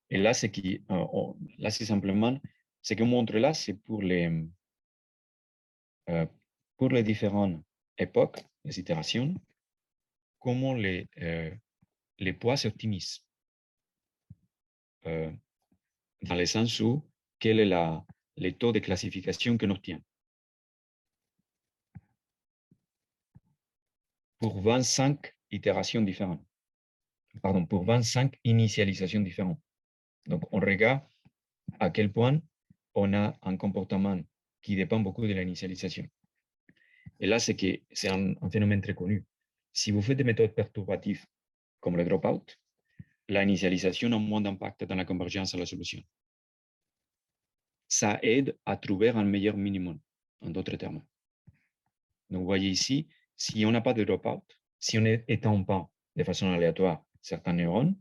Et là, c'est simplement, ce qu'on montre là, c'est pour les différentes époques, les itérations, comment les poids s'optimisent. Dans le sens où, quel est le taux de classification qu'on obtient. Pour 25 itérations différentes. Pardon, pour 25 initialisations différentes. Donc, on regarde à quel point on a un comportement qui dépend beaucoup de l'initialisation. Et là, c'est un phénomène très connu. Si vous faites des méthodes perturbatives comme le dropout, l'initialisation a moins d'impact dans la convergence à la solution. Ça aide à trouver un meilleur minimum, en d'autres termes. Donc, vous voyez ici, si on n'a pas de dropout, si on n'étend pas de façon aléatoire certains neurones,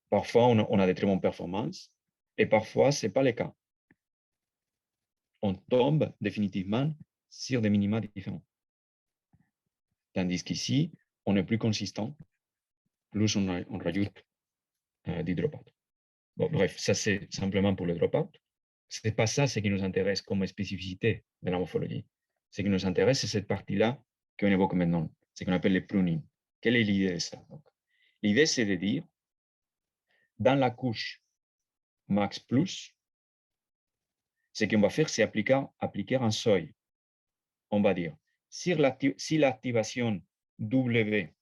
parfois on a de très bonnes performances et parfois ce n'est pas le cas. On tombe définitivement sur des minima différents. Tandis qu'ici, on est plus consistant, plus on rajoute du dropout. Bon, bref, ça c'est simplement pour le dropout. Ce n'est pas ça ce qui nous intéresse comme spécificité de la morphologie. Ce qui nous intéresse, c'est cette partie-là qu'on évoque maintenant, ce qu'on appelle le pruning. Quelle est l'idée de ça? L'idée, c'est de dire, dans la couche max plus, ce qu'on va faire, c'est appliquer un seuil. On va dire, si l'activation W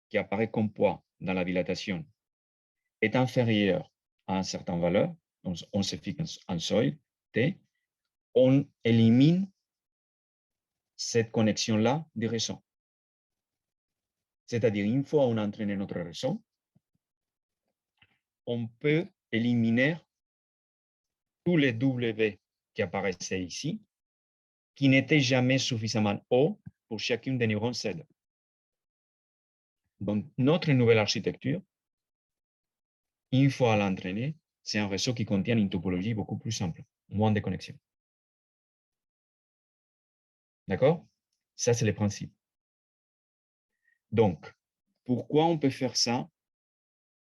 qui apparaît comme poids dans la dilatation est inférieure à une certaine valeur, on se fixe un seuil, T, on élimine cette connexion-là du réseau. C'est-à-dire, une fois on a entraîné notre réseau, on peut éliminer tous les W qui apparaissaient ici, qui n'étaient jamais suffisamment hauts pour chacune des neurones Z. Donc, notre nouvelle architecture, une fois à l'entraîner, c'est un réseau qui contient une topologie beaucoup plus simple, moins de connexions. D'accord? Ça, c'est le principe. Donc, pourquoi on peut faire ça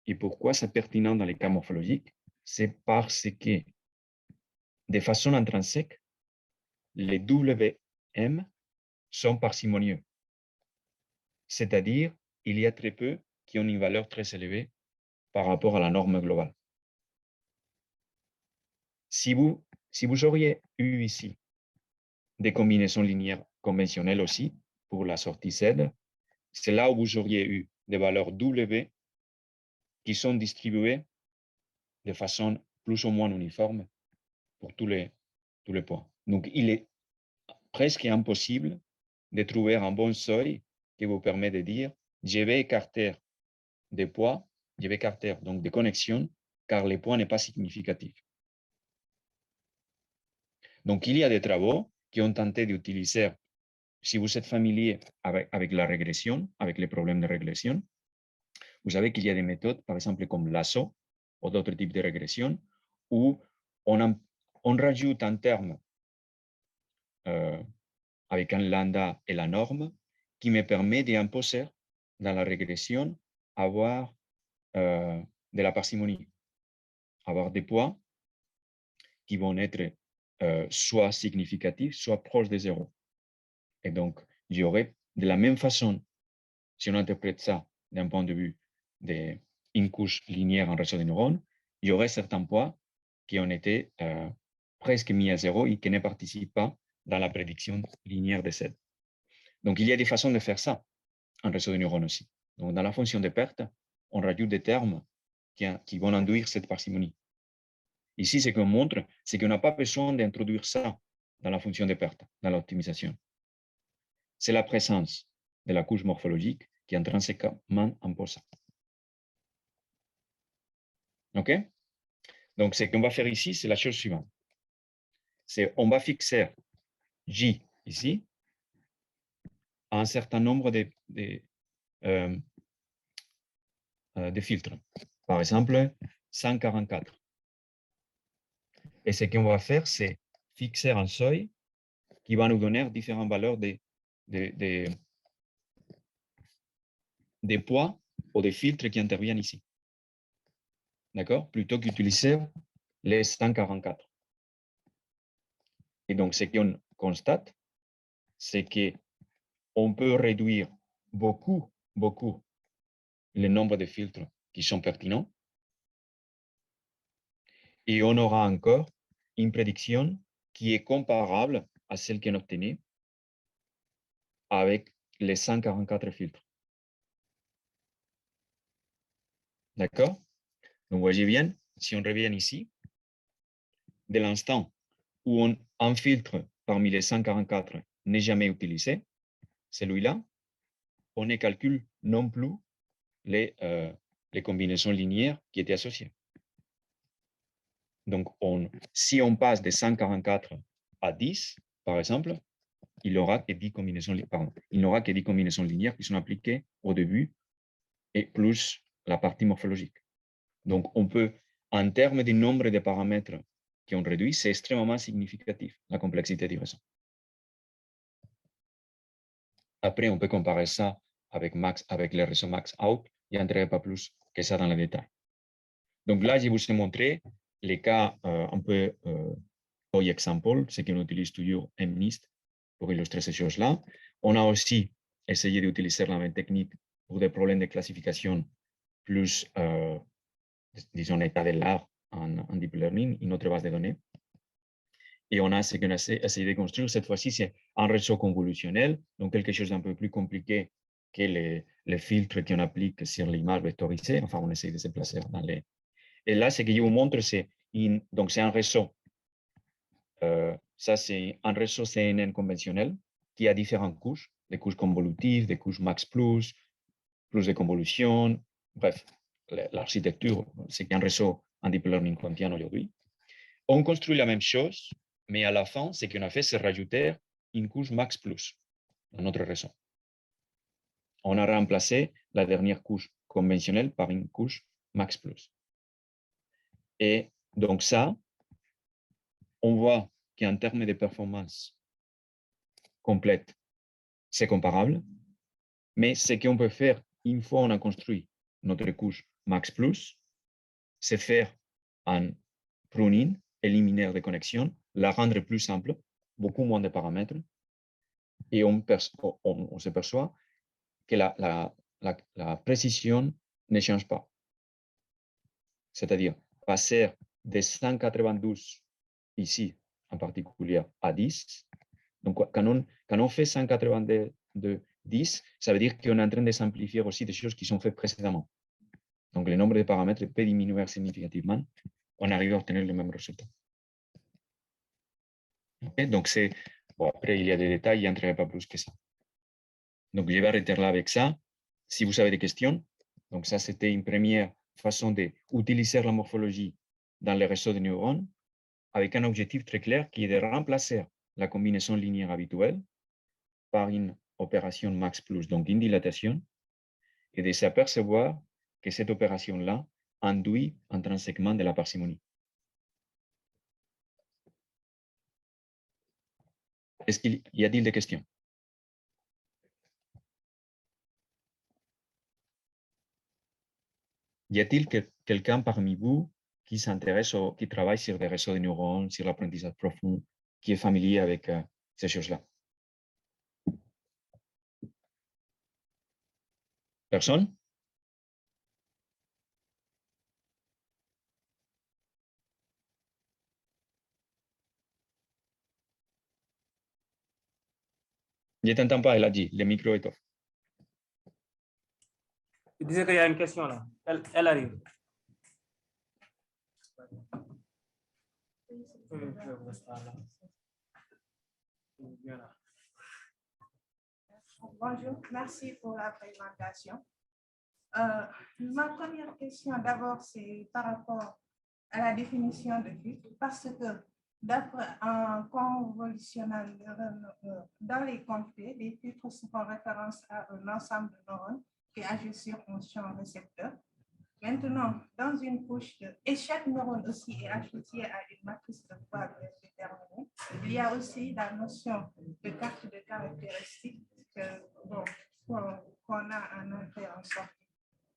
et pourquoi c'est pertinent dans les cas morphologiques? C'est parce que, de façon intrinsèque, les WM sont parcimonieux. C'est-à-dire, il y a très peu qui ont une valeur très élevée par rapport à la norme globale. Si vous auriez eu ici des combinaisons linéaires conventionnelles aussi pour la sortie Z, c'est là où vous auriez eu des valeurs W qui sont distribuées de façon plus ou moins uniforme pour tous les points. Donc, il est presque impossible de trouver un bon seuil qui vous permet de dire je vais écarter des poids, je vais écarter donc des connexions, car le poids n'est pas significatif. Donc, il y a des travaux qui ont tenté d'utiliser, si vous êtes familier avec la régression, avec les problèmes de régression, vous savez qu'il y a des méthodes, par exemple comme l'ASO ou d'autres types de régression, où on rajoute un terme avec un lambda et la norme qui me permet d'imposer dans la régression avoir de la parcimonie, avoir des poids qui vont être soit significatifs, soit proches de zéro. Et donc, j'aurai de la même façon, si on interprète ça d'un point de vue d'une couche linéaire en réseau de neurones, il y aurait certains poids qui ont été presque mis à zéro et qui ne participent pas dans la prédiction linéaire de Z. Donc, il y a des façons de faire ça en réseau de neurones aussi. Donc, dans la fonction de perte, on rajoute des termes qui vont induire cette parcimonie. Ici, ce qu'on montre, c'est qu'on n'a pas besoin d'introduire ça dans la fonction de perte, dans l'optimisation. c'est la présence de la couche morphologique qui intrinsèquement impose ça. OK? Donc, ce qu'on va faire ici, c'est la chose suivante. C'est on va fixer J ici à un certain nombre de filtres. Par exemple, 144. Et ce qu'on va faire, c'est fixer un seuil qui va nous donner différentes valeurs des poids ou des filtres qui interviennent ici. D'accord? Plutôt qu'utiliser les 144. Et donc, ce qu'on constate, c'est qu'on peut réduire beaucoup le nombre de filtres qui sont pertinents et on aura encore une prédiction qui est comparable à celle qu'on obtenait avec les 144 filtres. D'accord? Donc, voyez bien, si on revient ici, de l'instant où un filtre parmi les 144 n'est jamais utilisé, celui-là, on ne calcule non plus les combinaisons linéaires qui étaient associées. Donc, si on passe de 144 à 10, par exemple, il n'aura que 10 combinaisons linéaires qui sont appliquées au début et plus la partie morphologique. Donc, on peut, en termes du nombre de paramètres qui ont réduit, c'est extrêmement significatif, la complexité du réseau. Après, on peut comparer ça avec le réseau max-out. Je n'entrerai pas plus que ça dans le détail. Donc là, je vous ai montré les cas un peu toy example, ce qu'on utilise toujours MNIST pour illustrer ces choses-là. On a aussi essayé d'utiliser la même technique pour des problèmes de classification plus, disons, état de l'art en deep learning, une autre base de données. Et on a ce qu'on a essayé de construire cette fois-ci, c'est un réseau convolutionnel, donc quelque chose d'un peu plus compliqué que les filtres qu'on applique sur l'image vectorisée. Enfin, on essaie de se placer dans les... Et là, ce que je vous montre, c'est un réseau. Ça, c'est un réseau CNN conventionnel qui a différentes couches, des couches convolutives, des couches max plus de convolution. Bref, l'architecture, c'est un réseau en deep learning contient aujourd'hui. On construit la même chose, mais à la fin, ce qu'on a fait, c'est rajouter une couche max plus dans notre réseau. On a remplacé la dernière couche conventionnelle par une couche max plus. Et donc ça, on voit qu'en termes de performance complète, c'est comparable, mais ce qu'on peut faire une fois on a construit notre couche max plus, c'est faire un pruning, éliminer des connexions, la rendre plus simple, beaucoup moins de paramètres, et on se perçoit que la précision ne change pas. C'est-à-dire passer de 192 ici, en particulier, à 10. Donc, quand on fait 182 de 10, ça veut dire qu'on est en train de simplifier aussi des choses qui sont faites précédemment. Donc, le nombre de paramètres peut diminuer significativement. On arrive à obtenir le même résultat. Okay? Donc, bon, après, il y a des détails, il n'y entrerai pas plus que ça. Donc, je vais arrêter là avec ça. Si vous avez des questions, donc ça, c'était une première façon d'utiliser la morphologie dans les réseaux de neurones avec un objectif très clair qui est de remplacer la combinaison linéaire habituelle par une opération max plus, donc une dilatation, et de s'apercevoir que cette opération-là induit intrinsèquement de la parcimonie. Y a-t-il des questions? Y a-t-il quelqu'un parmi vous qui s'intéresse ou qui travaille sur des réseaux de neurones, sur l'apprentissage profond, qui est familier avec ces choses-là? Personne? Je ne t'entends pas, elle a dit. Le micro est off. Il disait qu'il y a une question là. Elle arrive. Bonjour, merci pour la présentation. Ma première question d'abord, c'est par rapport à la définition de filtre, parce que d'après un convolutionnel dans les complets, les filtres font référence à un ensemble de neurones qui agissent sur un champ récepteur. Maintenant, dans une couche et chaque neurone aussi est associé à une matrice de poids bien déterminée, il y a aussi la notion de carte de caractéristiques qu'on a en entrée en sortie.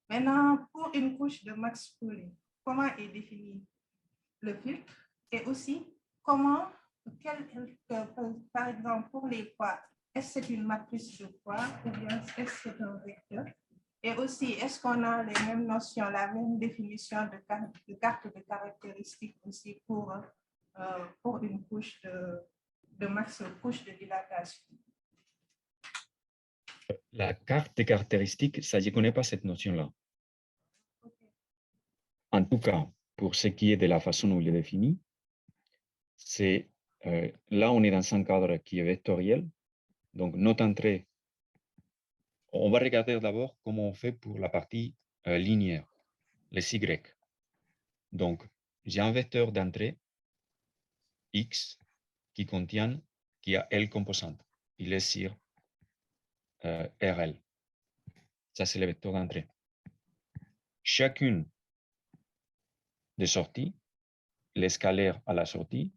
Maintenant, pour une couche de Max Pooling, comment est défini le filtre et aussi comment, par exemple, pour les poids, est-ce que c'est une matrice de poids ou bien est-ce que c'est un vecteur? Et aussi, est-ce qu'on a les mêmes notions, la même définition de carte de caractéristiques aussi pour une couche de max, couche de dilatation? La carte des caractéristiques, ça, je ne connais pas cette notion-là. Okay. En tout cas, pour ce qui est de la façon où il est défini, c'est là, on est dans un cadre qui est vectoriel. Donc, notre entrée, on va regarder d'abord comment on fait pour la partie linéaire, les Y. Donc, j'ai un vecteur d'entrée X qui a L composantes. Il est sur RL. Ça, c'est le vecteur d'entrée. Chacune des sorties, les scalaires à la sortie,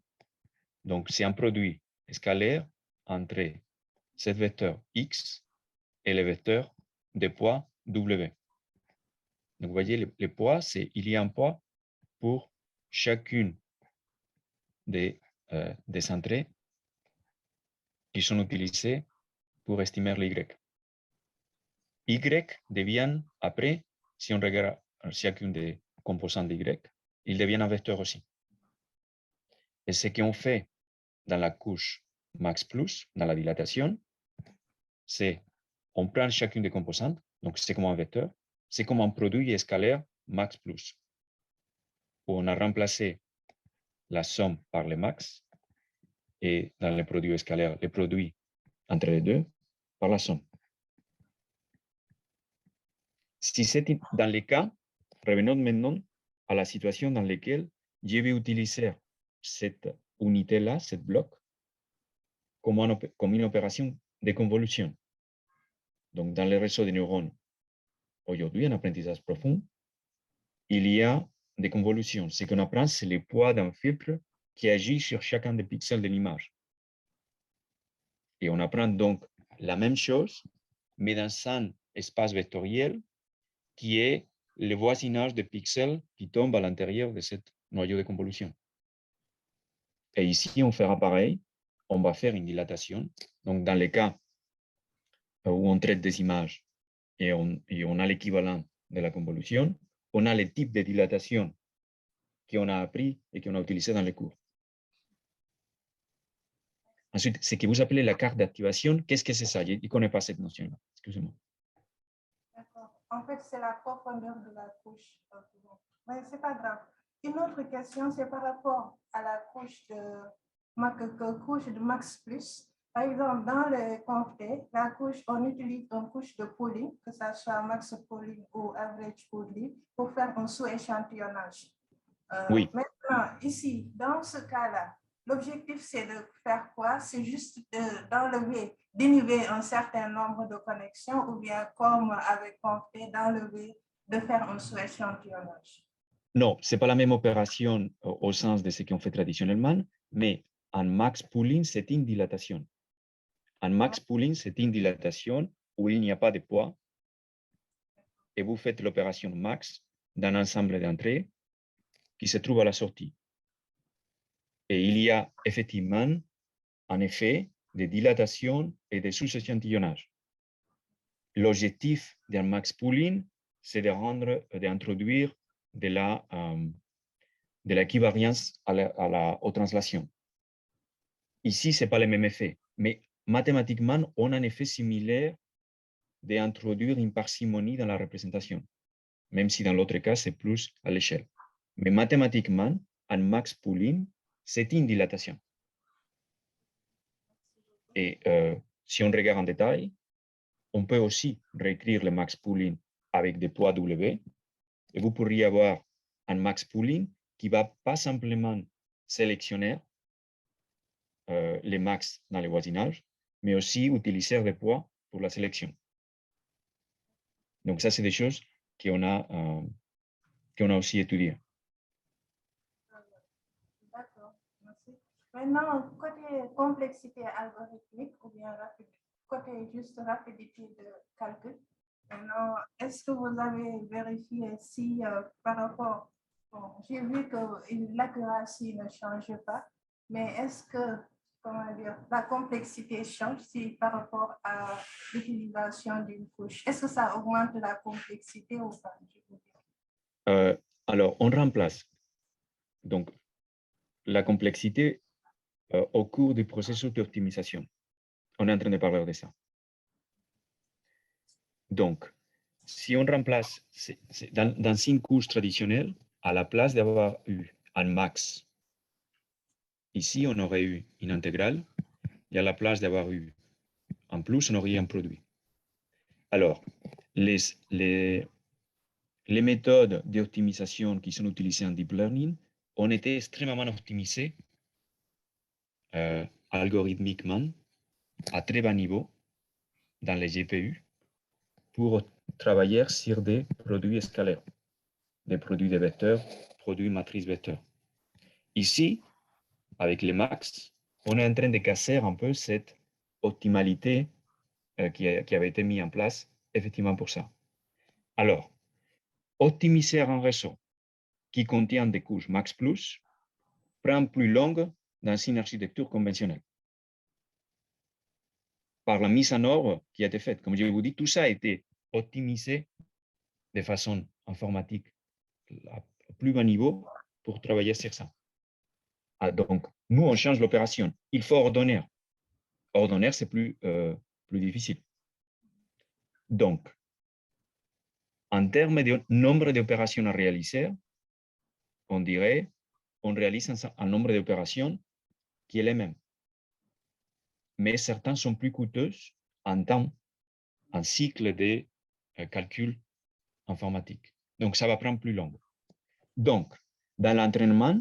donc c'est un produit scalaire entre ce vecteur X et le vecteur de poids W. Donc, vous voyez, les poids, il y a un poids pour chacune des entrées qui sont utilisées pour estimer l'Y. Y devient, après, si on regarde chacune des composantes d'Y, il devient un vecteur aussi. Et ce qu'on fait dans la couche max plus, dans la dilatation, c'est on prend chacune des composantes, donc c'est comme un vecteur, c'est comme un produit scalaire max plus, où on a remplacé la somme par le max, et dans le produit scalaire, le produit entre les deux, par la somme. Si c'est dans les cas, revenons maintenant à la situation dans laquelle je vais utiliser cette unité-là, ce bloc, comme une opération de convolution. Donc, dans les réseaux de neurones, aujourd'hui, en apprentissage profond, il y a des convolutions. Ce qu'on apprend, c'est le poids d'un filtre qui agit sur chacun des pixels de l'image. Et on apprend donc la même chose, mais dans un espace vectoriel qui est le voisinage des pixels qui tombent à l'intérieur de ce noyau de convolution. Et ici, on fera pareil. On va faire une dilatation. Donc, dans les cas où on traite des images et on a l'équivalent de la convolution, on a le type de dilatation qu'on a appris et qu'on a utilisé dans les cours. Ensuite, ce que vous appelez la carte d'activation, qu'est-ce que c'est ça? Je ne connais pas cette notion-là. Excusez-moi. D'accord. En fait, c'est la profondeur de la couche. Mais ce n'est pas grave. Une autre question, c'est par rapport à la couche de Max Plus. Par exemple, dans le comté, la couche, on utilise une couche de pooling, que ce soit Max Pooling ou Average Pooling, pour faire un sous-échantillonnage. Oui. Maintenant, ici, dans ce cas-là, l'objectif, c'est de faire quoi? C'est juste d'inhiber un certain nombre de connexions ou bien, comme avec Comté, de faire un sous-échantillonnage. Non, ce n'est pas la même opération au sens de ce qu'on fait traditionnellement, mais en max pooling, c'est une dilatation. En max pooling, c'est une dilatation où il n'y a pas de poids et vous faites l'opération max d'un ensemble d'entrées qui se trouve à la sortie. Et il y a effectivement un effet de dilatation et de sous-échantillonnage. L'objectif d'un max pooling, c'est d'introduire de l'équivariance aux translations. Ici, ce n'est pas le même effet, mais mathématiquement, on a un effet similaire d'introduire une parcimonie dans la représentation, même si dans l'autre cas, c'est plus à l'échelle. Mais mathématiquement, un max pooling, c'est une dilatation. Et si on regarde en détail, on peut aussi réécrire le max pooling avec des poids W, et vous pourriez avoir un max pooling qui va pas simplement sélectionner les max dans les voisinages, mais aussi utiliser des poids pour la sélection. Donc ça, c'est des choses qu'on a aussi étudiées. D'accord, merci. Maintenant, côté complexité algorithmique ou bien côté juste rapidité de calcul, maintenant, est-ce que vous avez vérifié si par rapport, bon, j'ai vu que l'accuracy ne change pas, mais est-ce que, comment dire, la complexité change si par rapport à l'utilisation d'une couche? Est-ce que ça augmente la complexité ou pas? Alors, on remplace donc la complexité au cours du processus d'optimisation. On est en train de parler de ça. Donc, si on remplace dans une couche traditionnelle, à la place d'avoir eu un max, ici, on aurait eu une intégrale, et à la place d'avoir eu un plus, on aurait eu un produit. Alors, les méthodes d'optimisation qui sont utilisées en deep learning ont été extrêmement optimisées algorithmiquement à très bas niveau dans les GPU pour travailler sur des produits scalaires, des produits de vecteurs, produits matrices vecteurs. Ici, avec les max, on est en train de casser un peu cette optimalité qui avait été mise en place effectivement pour ça. Alors, optimiser un réseau qui contient des couches max plus prend plus longue dans une architecture conventionnelle. Par la mise en œuvre qui a été faite. Comme je vous dis, tout ça a été optimisé de façon informatique à plus bas niveau pour travailler sur ça. Ah, donc, nous, on change l'opération. Il faut ordonner. Ordonner, c'est plus difficile. Donc, en termes de nombre d'opérations à réaliser, on dirait on réalise un nombre d'opérations qui est le même. Mais certains sont plus coûteux en temps, en cycle de calcul informatique. Donc, ça va prendre plus long. Donc, dans l'entraînement,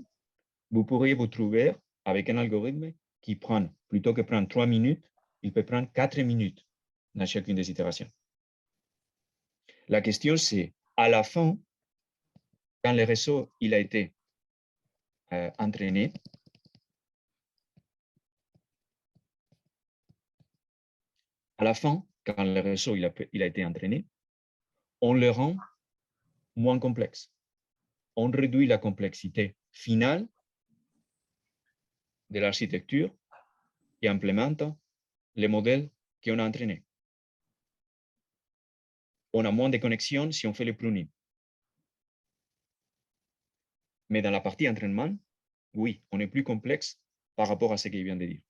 vous pourriez vous trouver avec un algorithme qui prend, plutôt que prendre 3 minutes, il peut prendre 4 minutes dans chacune des itérations. La question, c'est, à la fin, quand le réseau il a été entraîné, à la fin, quand le réseau il a été entraîné, on le rend moins complexe. On réduit la complexité finale de l'architecture et implémente les modèles qu'on a entraînés. On a moins de connexions si on fait le pruning. Mais dans la partie entraînement, oui, on est plus complexe par rapport à ce que je viens de dire.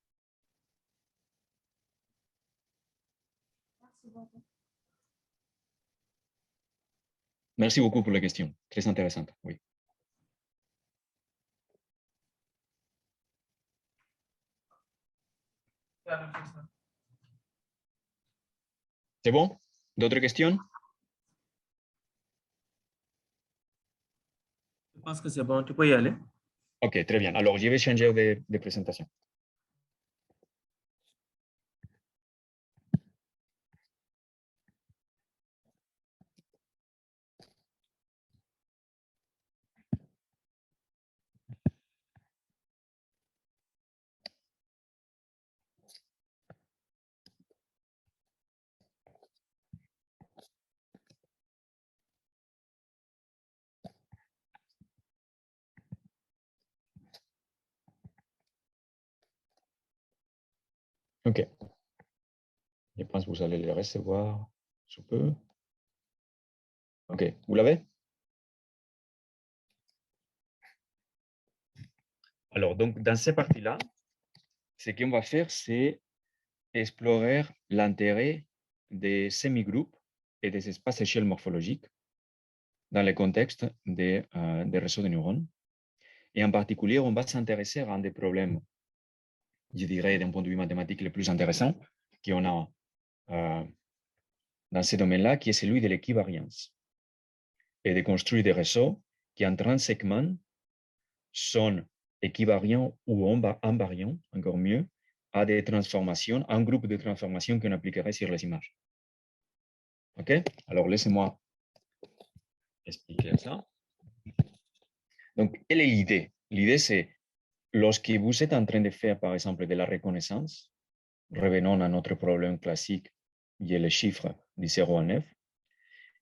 Merci beaucoup pour la question. Très intéressante, oui. C'est bon? D'autres questions? Je pense que c'est bon, tu peux y aller. OK, très bien. Alors, je vais changer de présentation. OK. Je pense que vous allez le recevoir sous peu. OK, vous l'avez? Alors, donc, dans cette partie-là, ce qu'on va faire, c'est explorer l'intérêt des semi-groupes et des espaces échelle morphologiques dans le contexte des réseaux de neurones. Et en particulier, on va s'intéresser à un des problèmes, je dirais, d'un point de vue mathématique, le plus intéressant qu'on a dans ce domaine-là, qui est celui de l'équivariance, et de construire des réseaux qui intrinsèquement sont équivariants ou invariants, encore mieux, à des transformations, un groupe de transformations qu'on appliquerait sur les images. OK? Alors, laissez-moi expliquer ça. Donc, quelle est l'idée? L'idée, c'est lorsque vous êtes en train de faire, par exemple, de la reconnaissance, revenons à notre problème classique, il y a le chiffre du 0 à 9,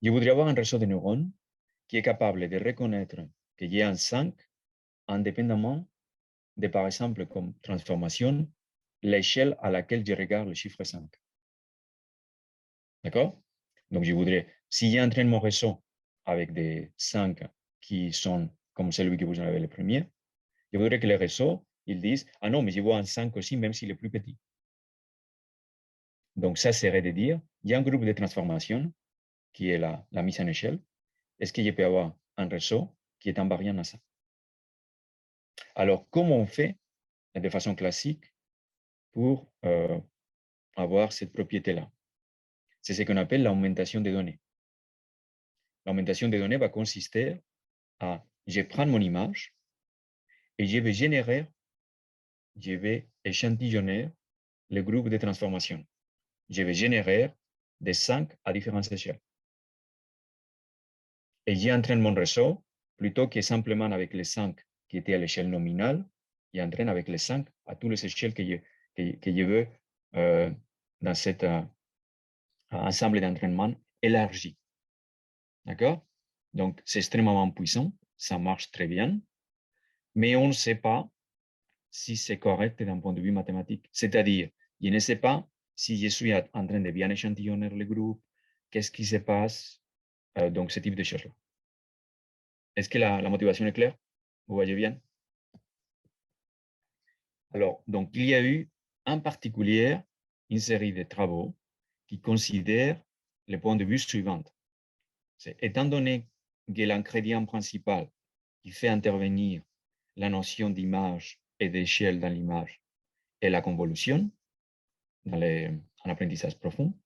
je voudrais avoir un réseau de neurones qui est capable de reconnaître qu'il y a un 5 indépendamment de, par exemple, comme transformation, l'échelle à laquelle je regarde le chiffre 5. D'accord? Donc, je voudrais, si j'entraîne mon réseau avec des 5 qui sont comme celui que vous en avez le premier, je voudrais que les réseaux, ils disent, ah non, mais je vois un 5 aussi, même s'il est plus petit. Donc, ça serait de dire, il y a un groupe de transformation qui est la mise en échelle. Est-ce que je peux avoir un réseau qui est invariant à ça? Alors, comment on fait de façon classique pour avoir cette propriété-là? C'est ce qu'on appelle l'augmentation des données. L'augmentation des données va consister à, je prends mon image et je vais échantillonner le groupe de transformation. Je vais générer des 5 à différentes échelles. Et j'entraîne mon réseau plutôt que simplement avec les 5 qui étaient à l'échelle nominale, j'entraîne avec les 5 à toutes les échelles que je veux dans cet ensemble d'entraînement élargi. D'accord? Donc, c'est extrêmement puissant, ça marche très bien, mais on ne sait pas si c'est correct d'un point de vue mathématique. C'est-à-dire, je ne sais pas si je suis en train de bien échantillonner le groupe, qu'est-ce qui se passe, donc ce type de choses-là. Est-ce que la motivation est claire? Vous voyez bien? Alors, donc, il y a eu en particulier une série de travaux qui considèrent le point de vue suivant. Étant donné que l'ingrédient principal qui fait intervenir la notion d'image et d'échelle dans l'image est la convolution, en apprentissage profond,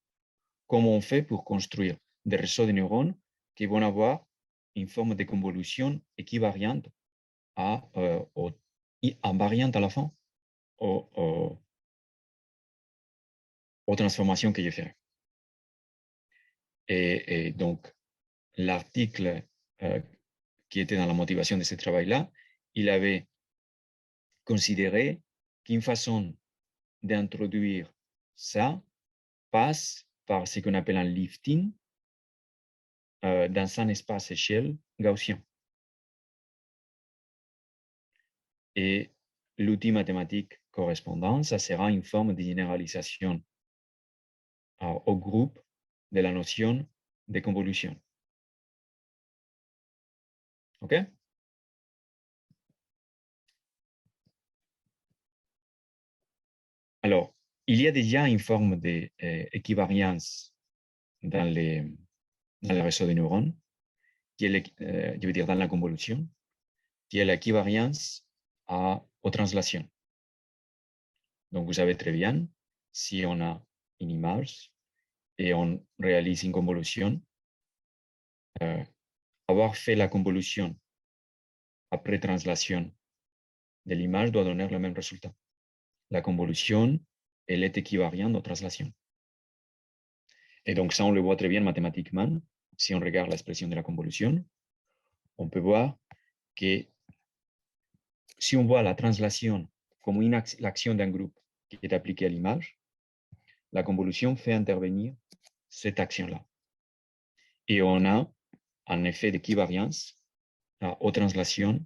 comment on fait pour construire des réseaux de neurones qui vont avoir une forme de convolution équivariante invariante à la fin aux transformations que je ferai. Et donc, l'article qui était dans la motivation de ce travail-là, il avait considéré qu'une façon d'introduire ça passe par ce qu'on appelle un lifting dans un espace-échelle gaussien. Et l'outil mathématique correspondant, ça sera une forme de généralisation au groupe de la notion de convolution. OK? Alors, il y a déjà une forme d'équivariance dans le réseau de neurones, qui est, je veux dire, dans la convolution, qui est l'équivariance aux translations. Donc, vous savez très bien, si on a une image et on réalise une convolution, avoir fait la convolution après translation de l'image doit donner le même résultat. La convolution, elle est équivariante aux translations. Et donc, ça, on le voit très bien mathématiquement. Si on regarde l'expression de la convolution, on peut voir que si on voit la translation comme l'action d'un groupe qui est appliquée à l'image, la convolution fait intervenir cette action-là. Et on a un effet d'équivariance aux translations,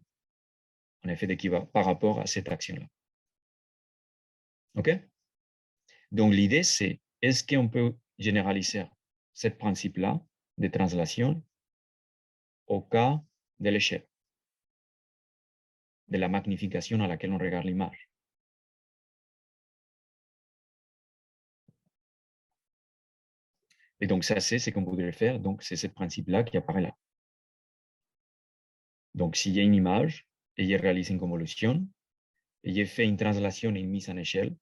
un effet d'équivariance par rapport à cette action-là. OK? Donc, l'idée, c'est est-ce qu'on peut généraliser ce principe-là de translation au cas de l'échelle, de la magnification à laquelle on regarde l'image. Et donc, ça, c'est ce qu'on voudrait faire. Donc, c'est ce principe-là qui apparaît là. Donc, s'il y a une image et je réalise une convolution et je fais une translation et une mise en échelle,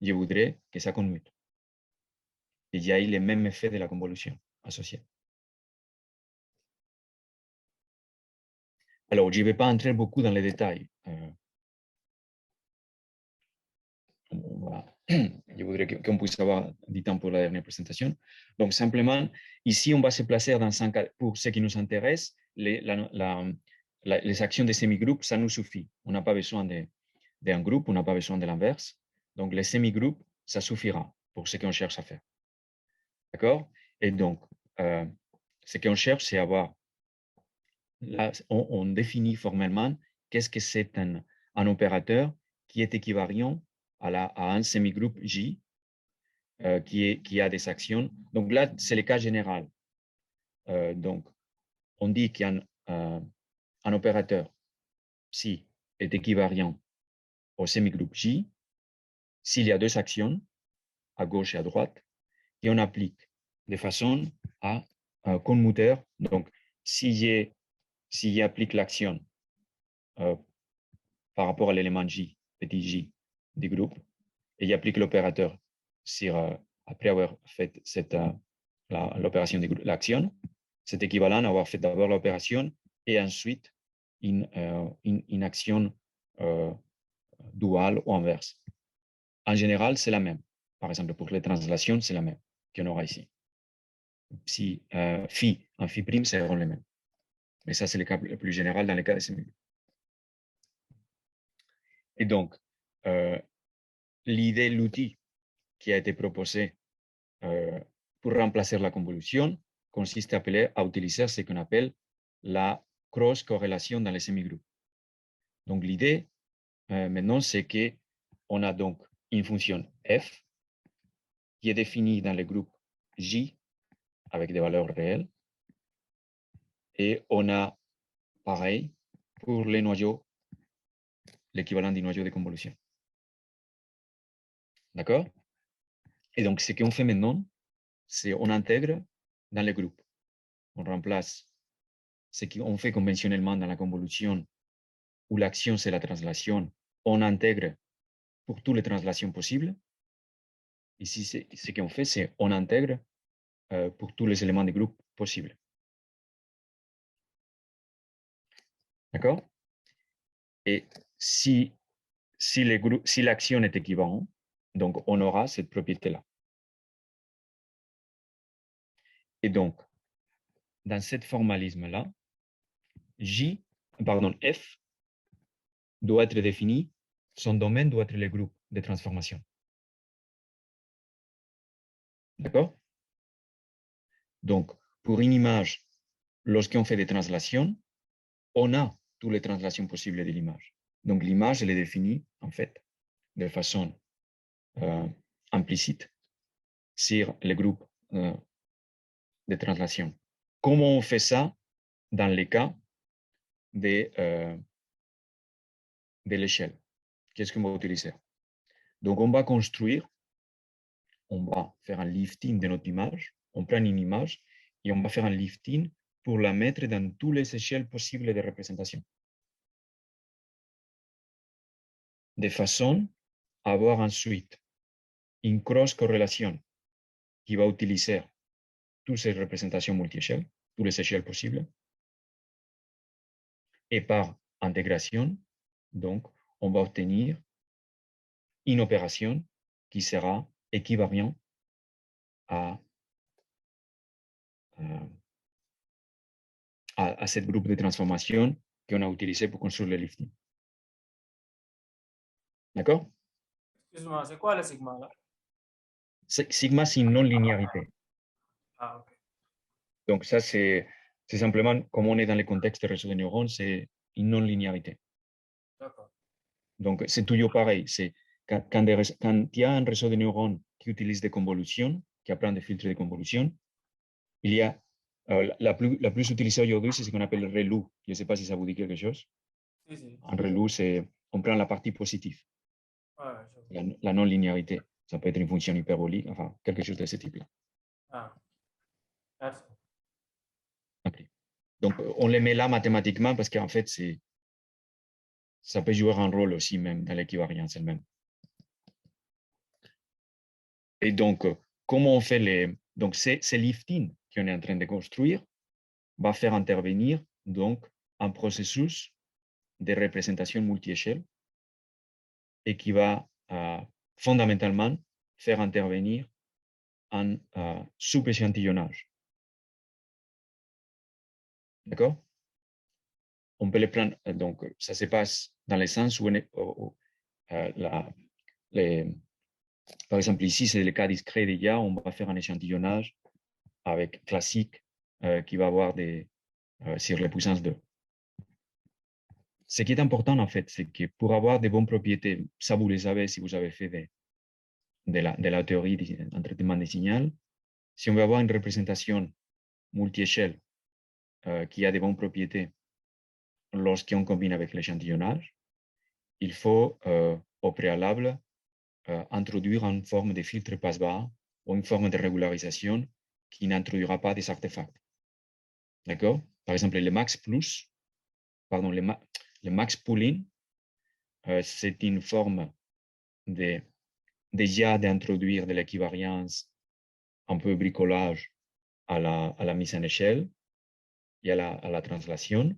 je voudrais que ça commute. il y a eu les mêmes effets de la convolution associée. Alors, je ne vais pas entrer beaucoup dans les détails. Voilà. Je voudrais qu'on puisse avoir du temps pour la dernière présentation. Donc, simplement, ici, on va se placer dans 5 pour ce qui nous intéresse. Les actions de semi-groupes, ça nous suffit. On n'a pas besoin d'un groupe, on n'a pas besoin de l'inverse. Donc, les semi-groupes, ça suffira pour ce qu'on cherche à faire. D'accord? Et donc, ce qu'on cherche, c'est avoir, là, on définit formellement qu'est-ce que c'est un opérateur qui est équivalent à un semi-groupe J qui a des actions. Donc là, c'est le cas général. Donc, on dit qu'un un opérateur psi est équivalent au semi-groupe J s'il y a 2 actions, à gauche et à droite, et on applique de façon à un commuteur. Donc, si j'applique l'action par rapport à l'élément J, petit j du groupe, et j'applique l'opérateur après avoir fait l'opération de l'action, c'est équivalent à avoir fait d'abord l'opération et ensuite une action duale ou inverse. En général, c'est la même. Par exemple, pour les translations, c'est la même qu'on aura ici. Si phi en phi prime seront les mêmes. Mais ça, c'est le cas le plus général dans les cas de semi. Et donc, l'outil qui a été proposé pour remplacer la convolution consiste à utiliser ce qu'on appelle la cross-corrélation dans les semi-groupes. Donc, l'idée, maintenant, c'est qu'on a donc une fonction f qui est définie dans le groupe J avec des valeurs réelles. Et on a, pareil, pour les noyaux, l'équivalent du noyau de convolution. D'accord? Et donc, ce qu'on fait maintenant, c'est qu'on intègre dans le groupe. On remplace ce qu'on fait conventionnellement dans la convolution, où l'action, c'est la translation. On intègre pour toutes les translations possibles. Ici, ce qu'on fait, c'est qu'on intègre pour tous les éléments du groupe possibles. D'accord? Et si l'action est équivalente, donc on aura cette propriété-là. Et donc, dans ce formalisme-là, F doit être défini, son domaine doit être le groupe de transformation. D'accord? Donc, pour une image, lorsqu'on fait des translations, on a toutes les translations possibles de l'image. Donc, l'image, elle est définie, en fait, de façon implicite sur le groupe de translation. Comment on fait ça dans les cas de l'échelle? Qu'est-ce qu'on va utiliser? Donc, on va construire, on va faire un lifting de notre image, on prend une image et on va faire un lifting pour la mettre dans toutes les échelles possibles de représentation. De façon à avoir ensuite une cross-corrélation qui va utiliser toutes ces représentations multi-échelles, toutes les échelles possibles. Et par intégration, donc, on va obtenir une opération qui sera équivalente à ce groupe de transformation qu'on a utilisé pour construire le lifting. D'accord? Excuse-moi, c'est quoi le sigma là? Sigma, c'est une non-linéarité. Ah, ok. Donc ça, c'est simplement, comme on est dans le contexte de réseau de neurones, c'est une non-linéarité. D'accord. Donc c'est toujours pareil. C'est quand il y a un réseau de neurones qui utilise des convolutions, qui apprend des filtres de convolution, il y a la plus utilisée aujourd'hui, c'est ce qu'on appelle le ReLU. Je ne sais pas si ça vous dit quelque chose. Si, si. Un ReLU, c'est on prend la partie positive, Ouais, la non-linéarité. Ça peut être une fonction hyperbolique, enfin, quelque chose de ce type-là. Ah, merci. Okay. Donc, on les met là mathématiquement parce qu'en fait, ça peut jouer un rôle aussi même dans l'équivariance elle-même. Et donc, comment on fait les... Donc, c'est lifting qu'on est en train de construire va faire intervenir donc un processus de représentation multi-échelle et qui va fondamentalement faire intervenir un sous-échantillonnage. D'accord? On peut les prendre, donc ça se passe dans le sens où, par exemple, ici, c'est le cas discret déjà, on va faire un échantillonnage avec classique qui va avoir sur les puissances 2. Ce qui est important, en fait, c'est que pour avoir de bonnes propriétés, ça vous le savez si vous avez fait de la théorie d'un traitement de signal, si on veut avoir une représentation multi-échelle qui a de bonnes propriétés lorsqu'on combine avec l'échantillonnage, il faut au préalable introduire une forme de filtre passe-bas ou une forme de régularisation qui n'introduira pas des artefacts. D'accord? Par exemple, le max plus, pardon, le max pooling, c'est une forme déjà d'introduire de l'équivariance, un peu bricolage à la mise en échelle et à la translation,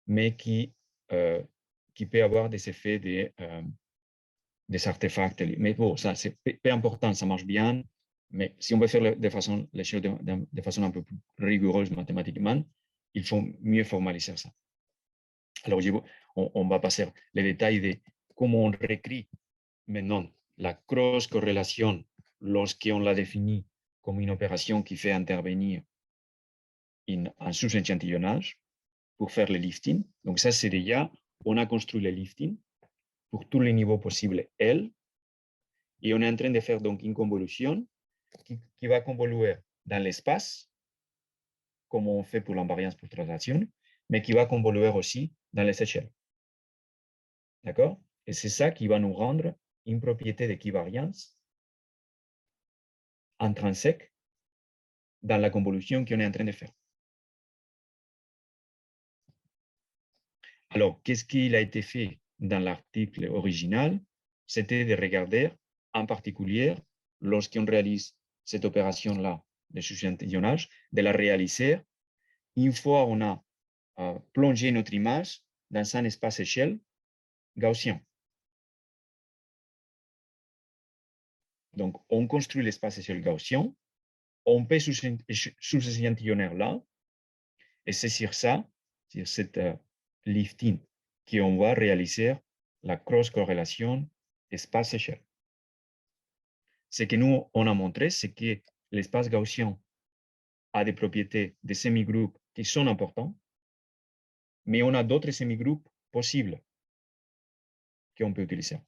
mais qui peut avoir des effets des artefacts. Mais bon, ça, c'est peu important, ça marche bien, mais si on veut faire l'échelle de façon un peu plus rigoureuse mathématiquement, il faut mieux formaliser ça. Alors, on va passer les détails de comment on réécrit maintenant la cross-corrélation lorsqu'on la définit comme une opération qui fait intervenir un sous-échantillonnage pour faire le lifting. Donc ça, c'est déjà, on a construit le lifting pour tous les niveaux possibles L, et on est en train de faire donc une convolution qui va convoluer dans l'espace, comme on fait pour l'invariance pour translation, mais qui va convoluer aussi dans les échelles. D'accord? Et c'est ça qui va nous rendre une propriété d'équivariance intrinsèque dans la convolution qu'on est en train de faire. Alors, qu'est-ce qu'il a été fait dans l'article original? C'était de regarder, en particulier, lorsqu'on réalise cette opération-là de sous-échantillonnage, de la réaliser une fois on a plongé notre image dans un espace-échelle gaussien. Donc, on construit l'espace-échelle gaussien, on peut sous-échantillonner là, et c'est sur ça, sur cette lifting, qu'on va réaliser la cross-corrélation espace-échelle. Ce que nous, on a montré, c'est que l'espace gaussien a des propriétés de semi-groupes qui sont importants, mais on a d'autres semi-groupes possibles qu'on peut utiliser.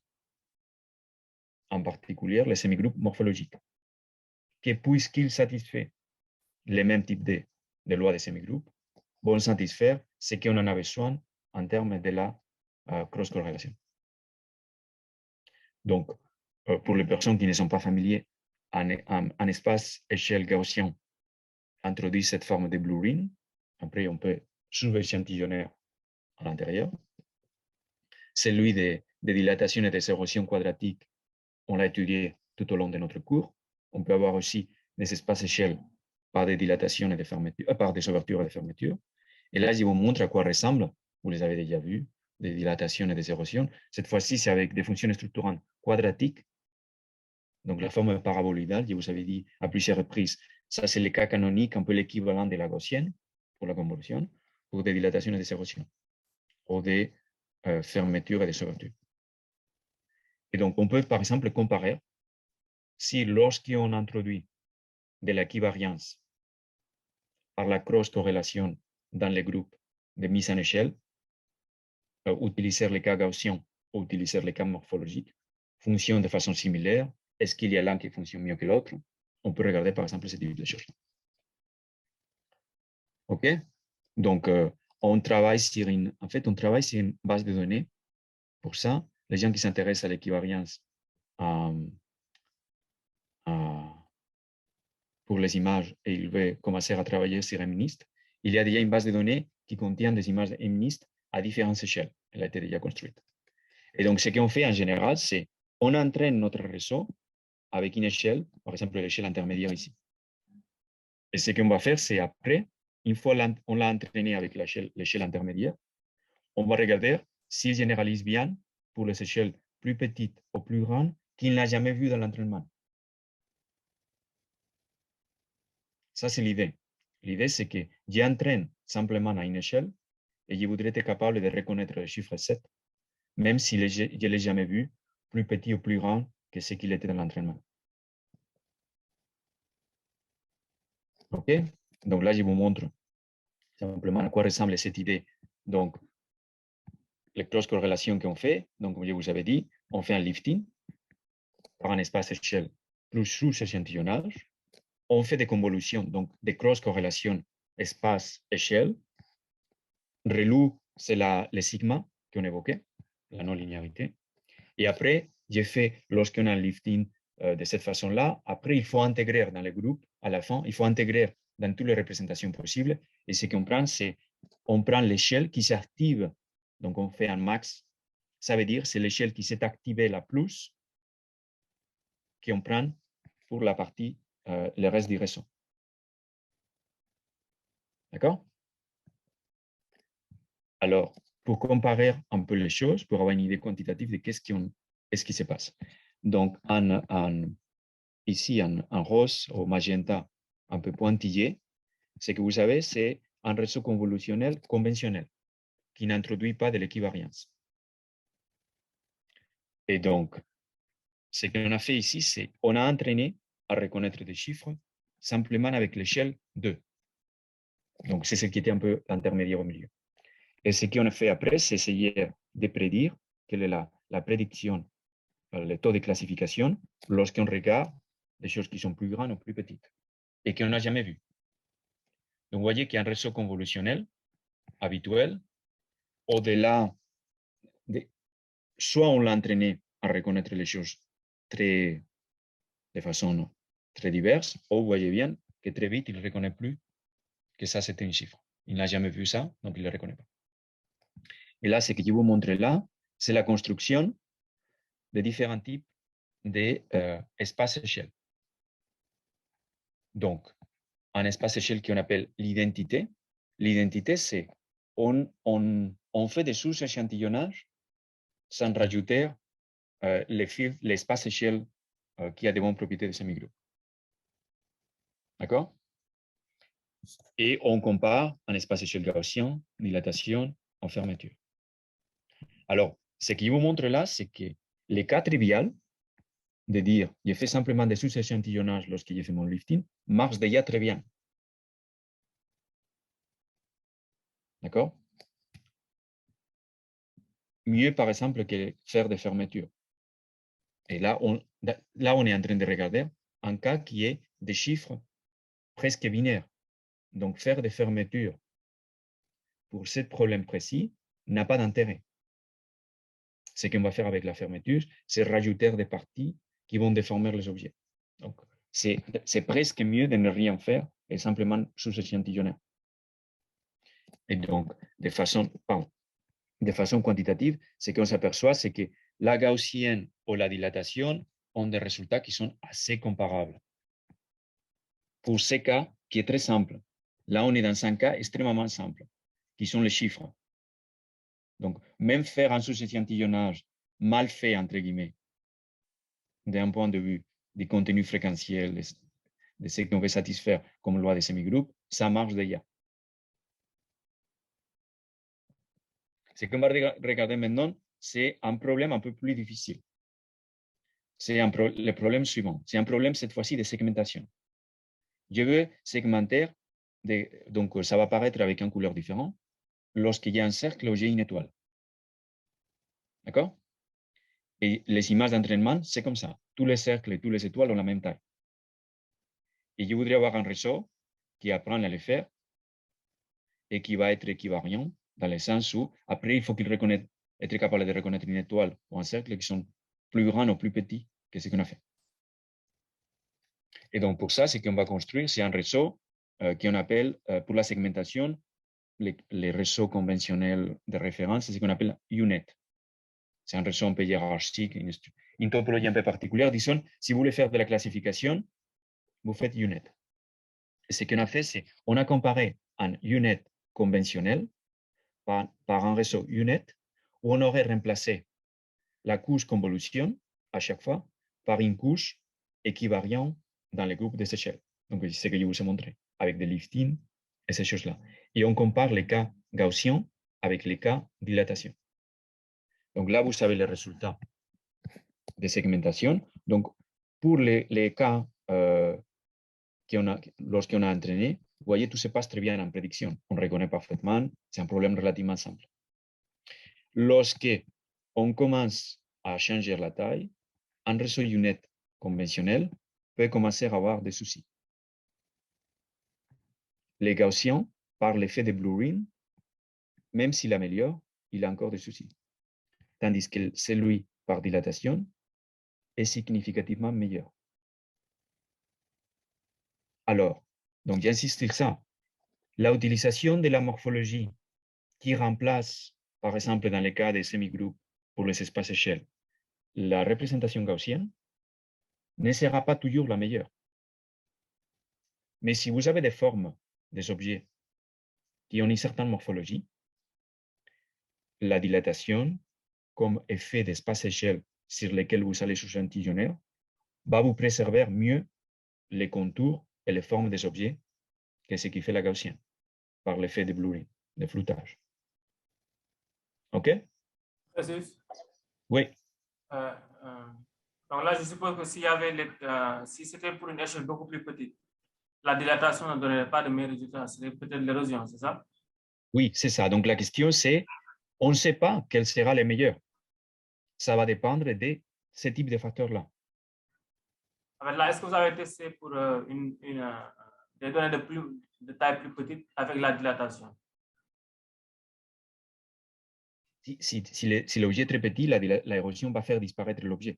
En particulier, les semi-groupes morphologiques, que puisqu'ils satisfont les mêmes types de lois de semi-groupes, vont satisfaire ce qu'on en a besoin en termes de la cross-corrélation. Donc, pour les personnes qui ne sont pas familières, un espace-échelle gaussien introduit cette forme de blue ring. Après, on peut sous-échantillonner à l'intérieur. Celui de dilatation et des érosions quadratiques, on l'a étudié tout au long de notre cours. On peut avoir aussi des espaces-échelles par des dilatations et des fermetures, par des ouvertures et des fermetures. Et là, je vous montre à quoi ressemble. Vous les avez déjà vus, des dilatations et des érosions. Cette fois-ci, c'est avec des fonctions structurantes quadratiques. Donc, la forme paraboloïdale, je vous avais dit à plusieurs reprises, ça, c'est le cas canonique, un peu l'équivalent de la gaussienne pour la convolution, pour des dilatations et des érosions, ou des fermetures et des ouvertures. Et donc, on peut, par exemple, comparer si lorsqu'on introduit de l'équivariance par la cross-corrélation dans les groupes de mise en échelle, utiliser les cas gaussiens ou utiliser les cas morphologiques, fonctionnent de façon similaire. Est-ce qu'il y a l'un qui fonctionne mieux que l'autre? On peut regarder, par exemple, ce type de choses. OK? Donc, on travaille sur on travaille sur une base de données. Pour ça, les gens qui s'intéressent à l'équivariance pour les images et ils veulent commencer à travailler sur MNIST, il y a déjà une base de données qui contient des images de MNIST à différentes échelles. Elle a été déjà construite. Et donc, ce qu'on fait en général, c'est on entraîne notre réseau avec une échelle, par exemple l'échelle intermédiaire ici. Et ce qu'on va faire, c'est après, une fois on l'a entraîné avec l'échelle intermédiaire, on va regarder s'il généralise bien pour les échelles plus petites ou plus grandes qu'il n'a jamais vu dans l'entraînement. Ça, c'est l'idée. L'idée, c'est que j'entraîne simplement à une échelle et je voudrais être capable de reconnaître le chiffre 7, même si je ne l'ai jamais vu plus petit ou plus grand que ce qu'il était dans l'entraînement. OK? Donc là, je vous montre simplement à quoi ressemble cette idée. Donc, les cross-corrélations qu'on fait, donc comme je vous avais dit, on fait un lifting par un espace échelle plus sous-échantillonnage. On fait des convolutions, donc des cross-corrélations espace-échelle. Relou, c'est le sigma qu'on évoquait, la non-linéarité. Et après, j'ai fait, lorsqu'on a un lifting de cette façon-là, après, il faut intégrer dans le groupe, à la fin, il faut intégrer dans toutes les représentations possibles. Et ce qu'on prend, c'est, on prend l'échelle qui s'active. Donc, on fait un max. Ça veut dire, c'est l'échelle qui s'est activée la plus qu'on prend pour la partie, le reste du réseau. D'accord? Alors, pour comparer un peu les choses, pour avoir une idée quantitative de qu'est-ce qui se passe. Donc, ici, en rose ou magenta un peu pointillé, ce que vous savez, c'est un réseau convolutionnel conventionnel qui n'introduit pas de l'équivariance. Et donc, ce qu'on a fait ici, c'est qu'on a entraîné à reconnaître des chiffres simplement avec l'échelle 2. Donc, c'est ce qui était un peu l'intermédiaire au milieu. Et ce qu'on a fait après, c'est essayer de prédire quelle est la prédiction, le taux de classification, lorsqu'on regarde des choses qui sont plus grandes ou plus petites et qu'on n'a jamais vues. Donc, vous voyez qu'il y a un réseau convolutionnel habituel. Au-delà, soit on l'a entraîné à reconnaître les choses de façon très diverse, ou vous voyez bien que très vite, il ne reconnaît plus que ça, c'était un chiffre. Il n'a jamais vu ça, donc il ne le reconnaît pas. Et là, ce que je vous montre là, c'est la construction de différents types d'espaces-échelles. Donc, un espace-échelle qu'on appelle l'identité. L'identité, c'est on fait des sous-échantillonnages sans rajouter l'espace-échelle qui a des bonnes propriétés de semi-groupe. D'accord? Et on compare un espace-échelle gaussien, dilatation, en fermeture. Alors, ce qu'il vous montre là, c'est que les cas trivial de dire j'ai fait simplement des sous-échantillonnages lorsque j'ai fait mon lifting marche déjà très bien. D'accord? Mieux, par exemple, que faire des fermetures. Et là, on est en train de regarder un cas qui est des chiffres presque binaires. Donc, faire des fermetures pour ce problème précis n'a pas d'intérêt. Ce qu'on va faire avec la fermeture, c'est rajouter des parties qui vont déformer les objets. Donc, c'est presque mieux de ne rien faire et simplement sous-échantillonner. Et donc, de façon quantitative, ce qu'on s'aperçoit, c'est que la gaussienne ou la dilatation ont des résultats qui sont assez comparables. Pour ce cas, qui est très simple. Là, on est dans un cas extrêmement simple, qui sont les chiffres. Donc, même faire un sous-échantillonnage mal fait, entre guillemets, d'un point de vue du contenu fréquentiel, de ce qu'on veut satisfaire comme loi des semi-groupes, ça marche déjà. Ce qu'on va regarder maintenant, c'est un problème un peu plus difficile. C'est le problème suivant. C'est un problème, cette fois-ci, de segmentation. Je veux segmenter, donc ça va apparaître avec une couleur différente, lorsqu'il y a un cercle où j'ai une étoile. D'accord? Et les images d'entraînement, c'est comme ça. Tous les cercles et toutes les étoiles ont la même taille. Et je voudrais avoir un réseau qui apprend à le faire et qui va être équivariant dans le sens où, après, il faut qu'il être capable de reconnaître une étoile ou un cercle qui sont plus grands ou plus petits que ce qu'on a fait. Et donc, pour ça, ce qu'on va construire, c'est un réseau qu'on appelle, pour la segmentation, les réseaux conventionnels de référence, c'est ce qu'on appelle UNet. C'est un réseau un peu hiérarchique une topologie un peu particulière. Disons, si vous voulez faire de la classification, vous faites UNet. Et ce qu'on a fait, c'est on a comparé un UNet conventionnel par un réseau UNet où on aurait remplacé la couche convolution à chaque fois par une couche équivariante dans les groupes des échelles. Donc, c'est ce que je vous ai montré, avec des liftings et ces choses-là. Et on compare les cas gaussiens avec les cas dilatation. Donc là, vous avez les résultats de segmentation. Donc, pour les cas lorsqu'on a entraîné, vous voyez, tout se passe très bien en prédiction. On reconnaît parfaitement, c'est un problème relativement simple. Lorsque on commence à changer la taille, un réseau UNet conventionnel peut commencer à avoir des soucis. Les Gaussiens, par l'effet de blurring, même s'il améliore, il a encore des soucis. Tandis que celui par dilatation est significativement meilleur. Alors, donc j'insiste sur ça, l'utilisation de la morphologie qui remplace, par exemple dans le cas des semi-groupes pour les espaces échelles, la représentation gaussienne ne sera pas toujours la meilleure. Mais si vous avez des formes, des objets qui ont une certaine morphologie, la dilatation, comme effet d'espace-échelle sur lesquels vous allez sous-échantillonner, va vous préserver mieux les contours et les formes des objets que ce qui fait la gaussienne, par l'effet de blurring, de floutage. OK? Précis. Oui. Donc là, je suppose que si c'était pour une échelle beaucoup plus petite, la dilatation ne donnerait pas de meilleurs résultats, c'est peut-être l'érosion, c'est ça? Oui, c'est ça. Donc la question, c'est, on ne sait pas quel sera le meilleur. Ça va dépendre de ce type de facteurs-là. Là, est-ce que vous avez testé pour des données de taille plus petite avec la dilatation? Si l'objet est très petit, l'érosion va faire disparaître l'objet.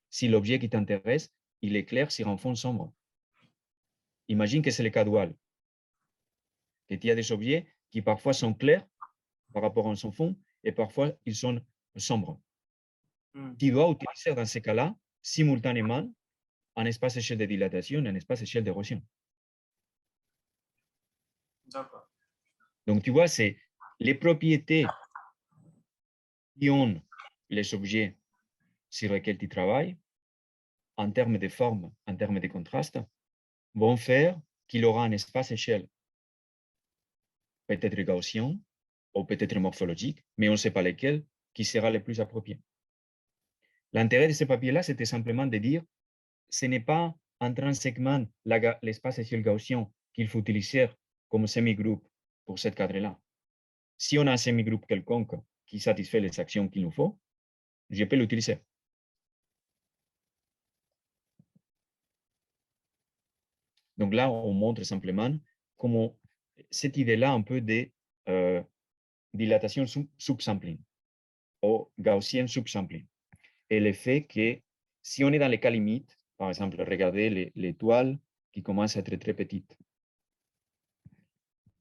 Si l'objet qui t'intéresse, il est clair sur un fond sombre. Imagine que c'est le cas dual. Et il y a des objets qui parfois sont clairs par rapport à son fond et parfois ils sont sombres. Tu dois utiliser dans ces cas-là simultanément un espace échelle de dilatation et un espace échelle d'érosion. D'accord. Donc, tu vois, c'est les propriétés qui ont les objets sur lesquels tu travailles, en termes de forme, en termes de contraste, vont faire qu'il aura un espace échelle, peut-être gaussien ou peut-être morphologique, mais on ne sait pas lequel qui sera le plus approprié. L'intérêt de ce papier-là, c'était simplement de dire ce n'est pas intrinsèquement l'espace échelle gaussien qu'il faut utiliser comme semi-groupe pour ce cadre-là. Si on a un semi-groupe quelconque qui satisfait les actions qu'il nous faut, je peux l'utiliser. Donc là, on montre simplement comment cette idée-là un peu de dilatation subsampling ou gaussienne subsampling. Et le fait que si on est dans les cas limites, par exemple, regardez l'étoile qui commence à être très petite.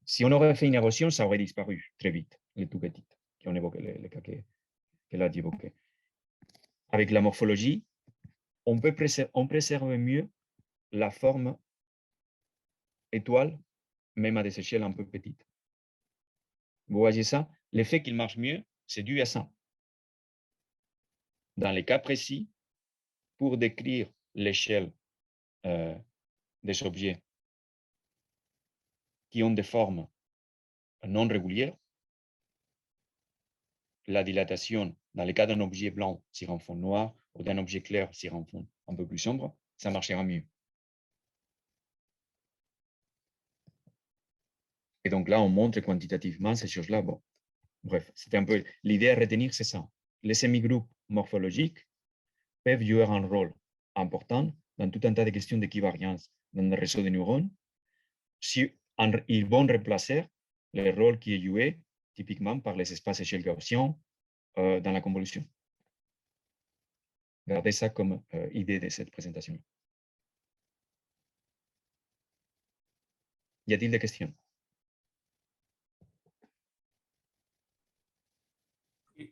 Si on aurait fait une érosion, ça aurait disparu très vite, les tout petites, qui ont évoqué les cas qu'elle a évoqués. Avec la morphologie, on préserve mieux la forme étoile, même à des échelles un peu petites. Vous voyez ça? L'effet qu'il marche mieux, c'est dû à ça. Dans les cas précis, pour décrire l'échelle des objets qui ont des formes non régulières, la dilatation, dans le cas d'un objet blanc sur un fond noir ou d'un objet clair sur un fond un peu plus sombre, ça marchera mieux. Et donc là, on montre quantitativement ces choses-là. Bon, bref, c'était un peu l'idée à retenir, c'est ça. Les semi-groupes morphologiques peuvent jouer un rôle important dans tout un tas de questions d'équivariance dans le réseau de neurones. Si ils vont remplacer le rôle qui est joué typiquement par les espaces échelle gaussiens dans la convolution. Gardez ça comme idée de cette présentation. Y a-t-il des questions?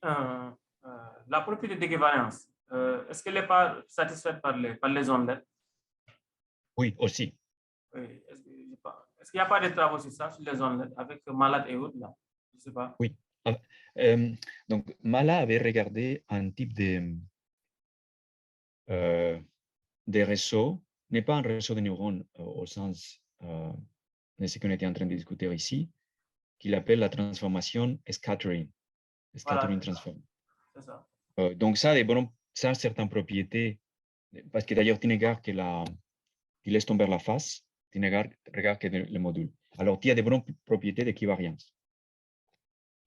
La propriété d'équivalence, est-ce qu'elle n'est pas satisfaite par les ondes? Oui, aussi. Oui. Est-ce qu'il n'y a pas de travaux sur ça, sur les ondes avec malades et autres là? Je ne sais pas. Oui. Donc, Mala avait regardé un type de réseau, n'est pas un réseau de neurones au sens de ce qu'on était en train de discuter ici, qu'il appelle la transformation scattering. Scattering Voilà, transform. c'est ça. Donc, ça a certaines propriétés, parce que d'ailleurs, tu regardes tu laisses tomber la face, tu regardes que le module. Alors, tu as des bonnes propriétés d'équivariance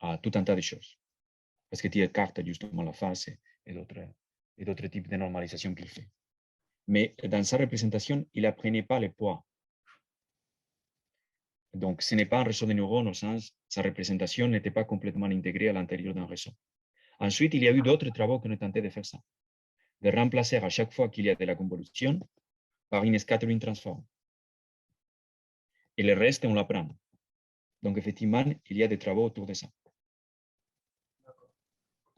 à tout un tas de choses, parce que tu écartes justement la face et d'autres types de normalisation qu'il fait. Mais dans sa représentation, il n'apprenait pas les poids. Donc, ce n'est pas un réseau de neurones au sens, sa représentation n'était pas complètement intégrée à l'intérieur d'un réseau. Ensuite, il y a eu d'autres travaux qui ont tenté de faire ça, de remplacer à chaque fois qu'il y a de la convolution par une scattering transform. Et le reste, on l'apprend. Donc, effectivement, il y a des travaux autour de ça.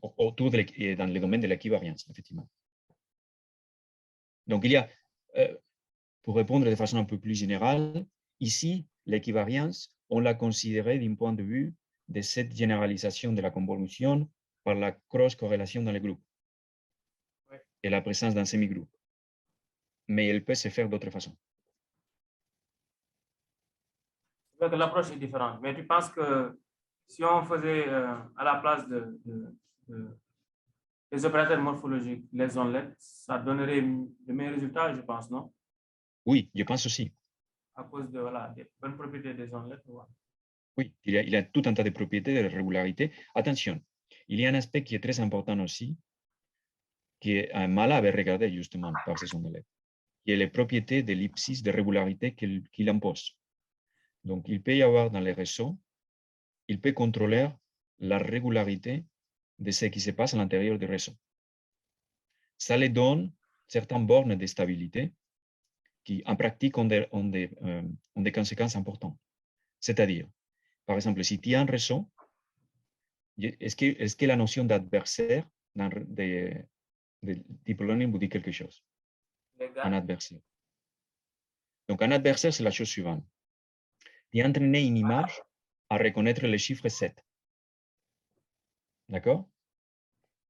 Dans le domaine de l'équivariance, effectivement. Donc, il y a, pour répondre de façon un peu plus générale, ici, l'équivariance, on l'a considérée d'un point de vue de cette généralisation de la convolution par la cross-corrélation dans les groupes et la présence d'un semi-groupe. Mais elle peut se faire d'autres façons. L'approche est différente, mais tu penses que si on faisait à la place des opérateurs morphologiques les onlettes, ça donnerait de meilleurs résultats, je pense, non? Oui, je pense aussi. À cause de des bonnes propriétés des onlettes. Voilà. Oui, il y a tout un tas de propriétés de régularité. Attention, il y a un aspect qui est très important aussi, que Mala avait regardé justement par ces ondes, qui est les propriétés de l'ellipsis de régularité qu'il impose. Donc, il peut y avoir dans les réseaux, il peut contrôler la régularité de ce qui se passe à l'intérieur du réseau. Ça lui donne certaines bornes de stabilité qui, en pratique, ont des conséquences importantes. C'est-à-dire, par exemple, si tu as un réseau, est-ce que la notion d'adversaire de deep learning vous dit quelque chose? Un adversaire. Donc, un adversaire, c'est la chose suivante. Tu as entraîné une image à reconnaître le chiffre 7. D'accord?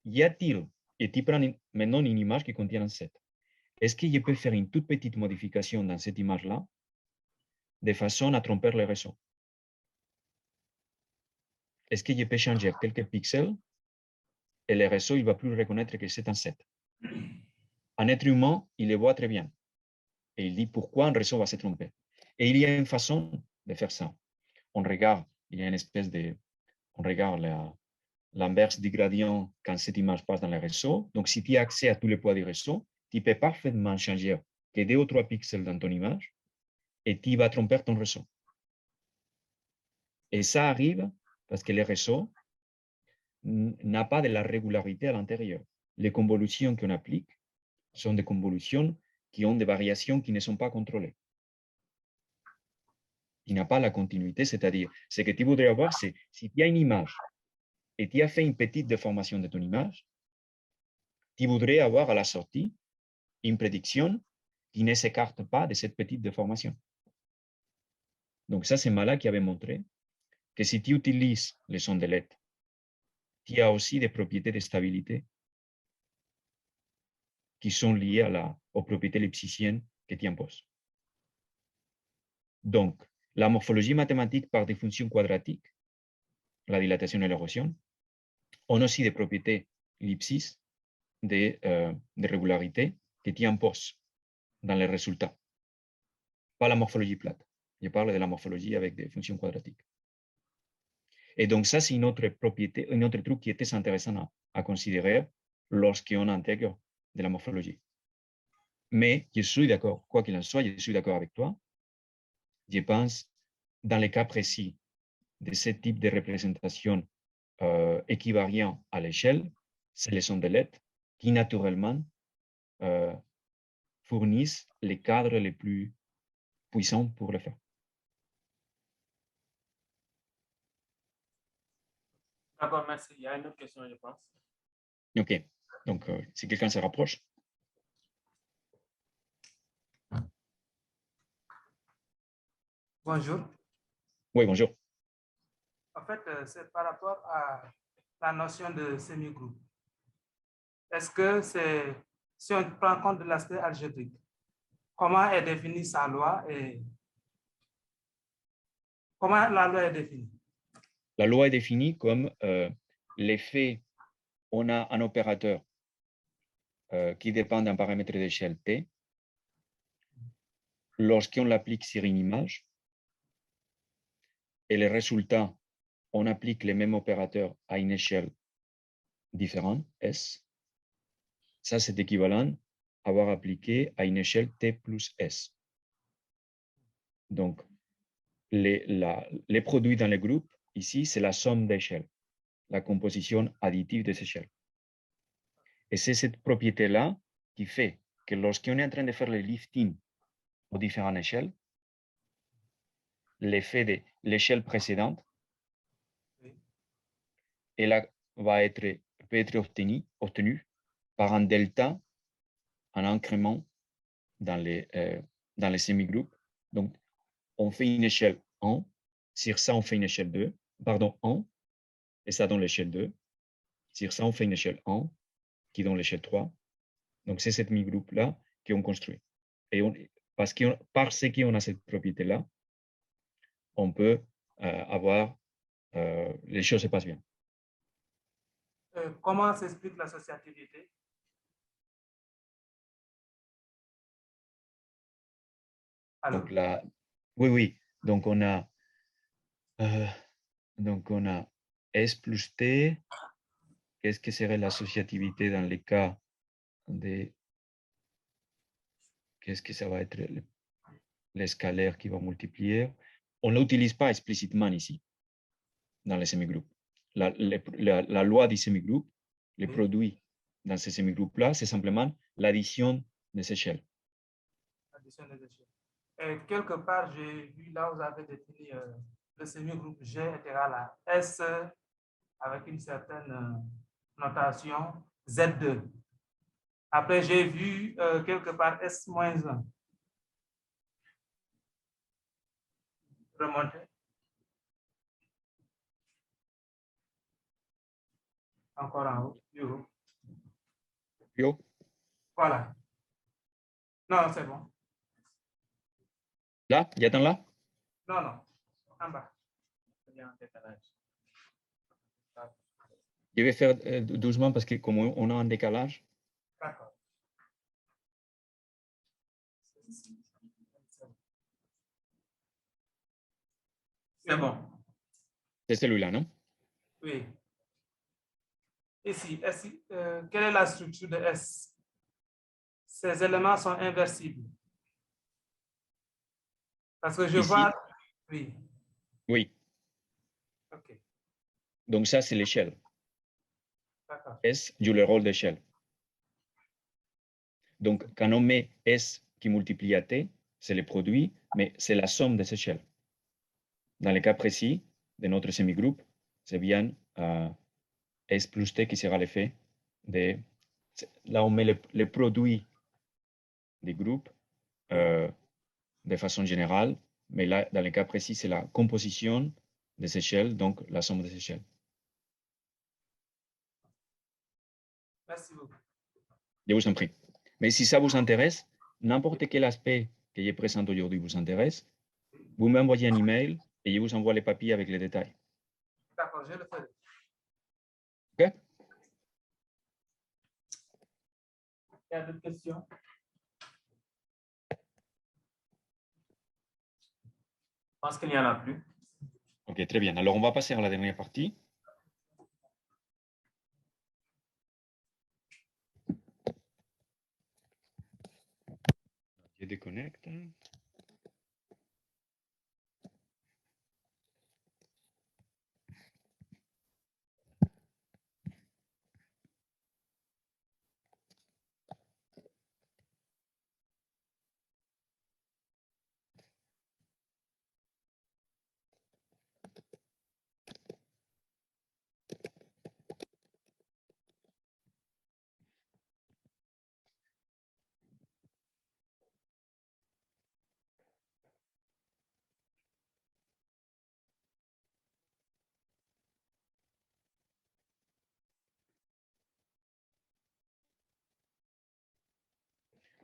Y a-t-il, et tu prends maintenant une image qui contient un 7. Est-ce que je peux faire une toute petite modification dans cette image-là de façon à tromper le réseau? Est-ce que je peux changer quelques pixels et le réseau il va plus reconnaître que c'est un 7? Un être humain, il le voit très bien. Et il dit pourquoi un réseau va se tromper. Et il y a une façon de faire ça. On regarde, il y a une espèce de... On regarde l'inverse du gradient quand cette image passe dans le réseau. Donc, si tu as accès à tous les poids du réseau, tu peux parfaitement changer que 2 ou 3 pixels dans ton image et tu vas tromper ton réseau. Et ça arrive parce que le réseau n'a pas de la régularité à l'intérieur. Les convolutions qu'on applique sont des convolutions qui ont des variations qui ne sont pas contrôlées. Il n'a pas la continuité, c'est-à-dire, ce que tu voudrais avoir, c'est si tu as une image et tu as fait une petite déformation de ton image, tu voudrais avoir à la sortie une prédiction qui ne s'écarte pas de cette petite déformation. Donc ça, c'est Mala qui avait montré que si tu utilises les ondelettes, tu as aussi des propriétés de stabilité qui sont liées aux propriétés lipsiciennes que tu imposes. Donc, la morphologie mathématique par des fonctions quadratiques, la dilatation et l'érosion, ont aussi des propriétés l'ellipsis de régularité que tu imposes dans les résultats. Pas la morphologie plate. Je parle de la morphologie avec des fonctions quadratiques. Et donc ça, c'est une autre propriété, un autre truc qui est très intéressant à considérer lorsqu'on intègre de la morphologie. Mais je suis d'accord, quoi qu'il en soit, je suis d'accord avec toi. Je pense, dans les cas précis de ce type de représentation équivariant à l'échelle, c'est les ondelettes qui, naturellement, fournissent les cadres les plus puissants pour le faire. D'accord, merci. Il y a une autre question, je pense. OK. Donc, si quelqu'un se rapproche. Bonjour. Oui, bonjour. En fait, c'est par rapport à la notion de semi-groupe. Est-ce que c'est, si on prend compte de l'aspect algébrique, comment est définie sa loi et comment la loi est définie? La loi est définie comme l'effet, on a un opérateur qui dépend d'un paramètre d'échelle P. Lorsqu'on l'applique sur une image, et le résultat, on applique les mêmes opérateurs à une échelle différente, S. Ça, c'est équivalent à avoir appliqué à une échelle T plus S. Donc, les produits dans le groupe, ici, c'est la somme d'échelles, la composition additive des échelles. Et c'est cette propriété-là qui fait que lorsqu'on est en train de faire le lifting aux différentes échelles, l'effet de l'échelle précédente, elle peut être obtenu par un delta, un incrément dans les semi-groupes. Donc, on fait une échelle 1, sur ça, on fait une échelle 2, pardon, 1, et ça donne l'échelle 2. Sur ça, on fait une échelle 1, qui donne l'échelle 3. Donc, c'est cette semi-groupe-là qu'on construit. Et parce qu'on a cette propriété-là, on peut avoir, les choses se passent bien. Comment s'explique l'associativité? Donc, oui. Donc, on a S plus T. Qu'est-ce que serait l'associativité dans les cas de... Qu'est-ce que ça va être les scalaires qui vont multiplier? On ne l'utilise pas explicitement ici, dans les semi-groupes. La loi du semi-groupe, les produits dans ces semi-groupes-là, c'est simplement l'addition des échelles. Addition des échelles. Et quelque part, j'ai vu là où vous avez défini le semi-groupe G est égal à S avec une certaine notation Z2. Après, j'ai vu quelque part S-1. Remonter. Encore en haut, plus haut. Plus haut? Voilà. Non, c'est bon. Là? Il y a dans là? Non, non. En bas. Je vais faire doucement parce que comme on a un décalage. D'accord. C'est bon. C'est celui-là, non? Oui. Ici, quelle est la structure de S? Ces éléments sont inversibles. Parce que je Ici? vois... Oui. Oui. OK. Donc ça, c'est l'échelle. D'accord. S joue le rôle d'échelle. Donc, quand on met S qui multiplie à T, c'est le produit, mais c'est la somme des échelles. Dans le cas précis de notre semi-groupe, c'est bien S plus T qui sera l'effet de... Là, on met le produit des groupes de façon générale, mais là, dans le cas précis, c'est la composition des échelles, donc la somme des échelles. Merci beaucoup. Je vous en prie. Mais si ça vous intéresse, n'importe quel aspect que je présente aujourd'hui vous intéresse, vous m'envoyez un email et je vous envoie les papiers avec les détails. D'accord, je le ferai. OK? Il y a d'autres questions? Je pense qu'il n'y en a plus. OK, très bien. Alors, on va passer à la dernière partie. Je déconnecte.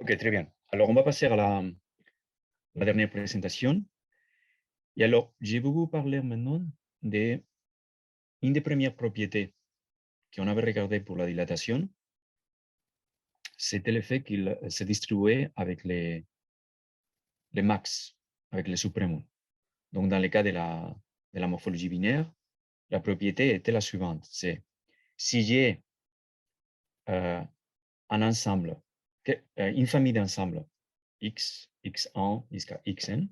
Ok, très bien. Alors, on va passer à la dernière présentation. Et alors, je vais vous parler maintenant d'une des premières propriétés qu'on avait regardées pour la dilatation. C'était le fait qu'il se distribuait avec les max, avec les suprêmes. Donc, dans le cas de la morphologie binaire, la propriété était la suivante. C'est si j'ai un ensemble, une famille d'ensembles X, X1 jusqu'à Xn,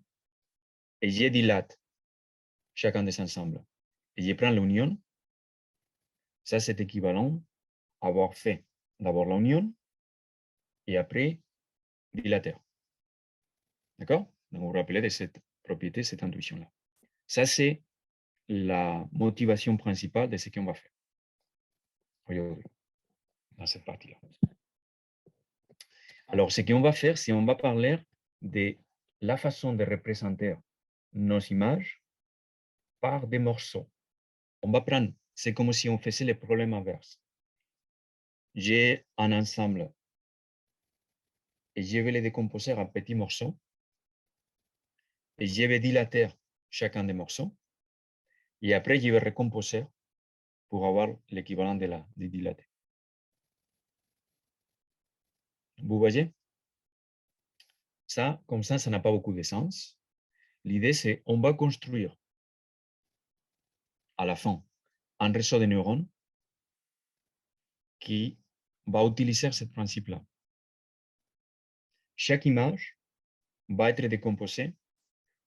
et je dilate chacun des ensembles, et je prends l'union, ça c'est équivalent à avoir fait d'abord l'union et après dilater. D'accord? Donc, vous vous rappelez de cette propriété, cette intuition-là. Ça, c'est la motivation principale de ce qu'on va faire aujourd'hui, dans cette partie-là. Alors, ce qu'on va faire, c'est on va parler de la façon de représenter nos images par des morceaux. On va prendre, c'est comme si on faisait le problème inverse. J'ai un ensemble et je vais les décomposer en petits morceaux et je vais dilater chacun des morceaux et après je vais recomposer pour avoir l'équivalent de dilater. Vous voyez? Ça, comme ça n'a pas beaucoup de sens. L'idée, c'est on va construire à la fin un réseau de neurones qui va utiliser ce principe-là. Chaque image va être décomposée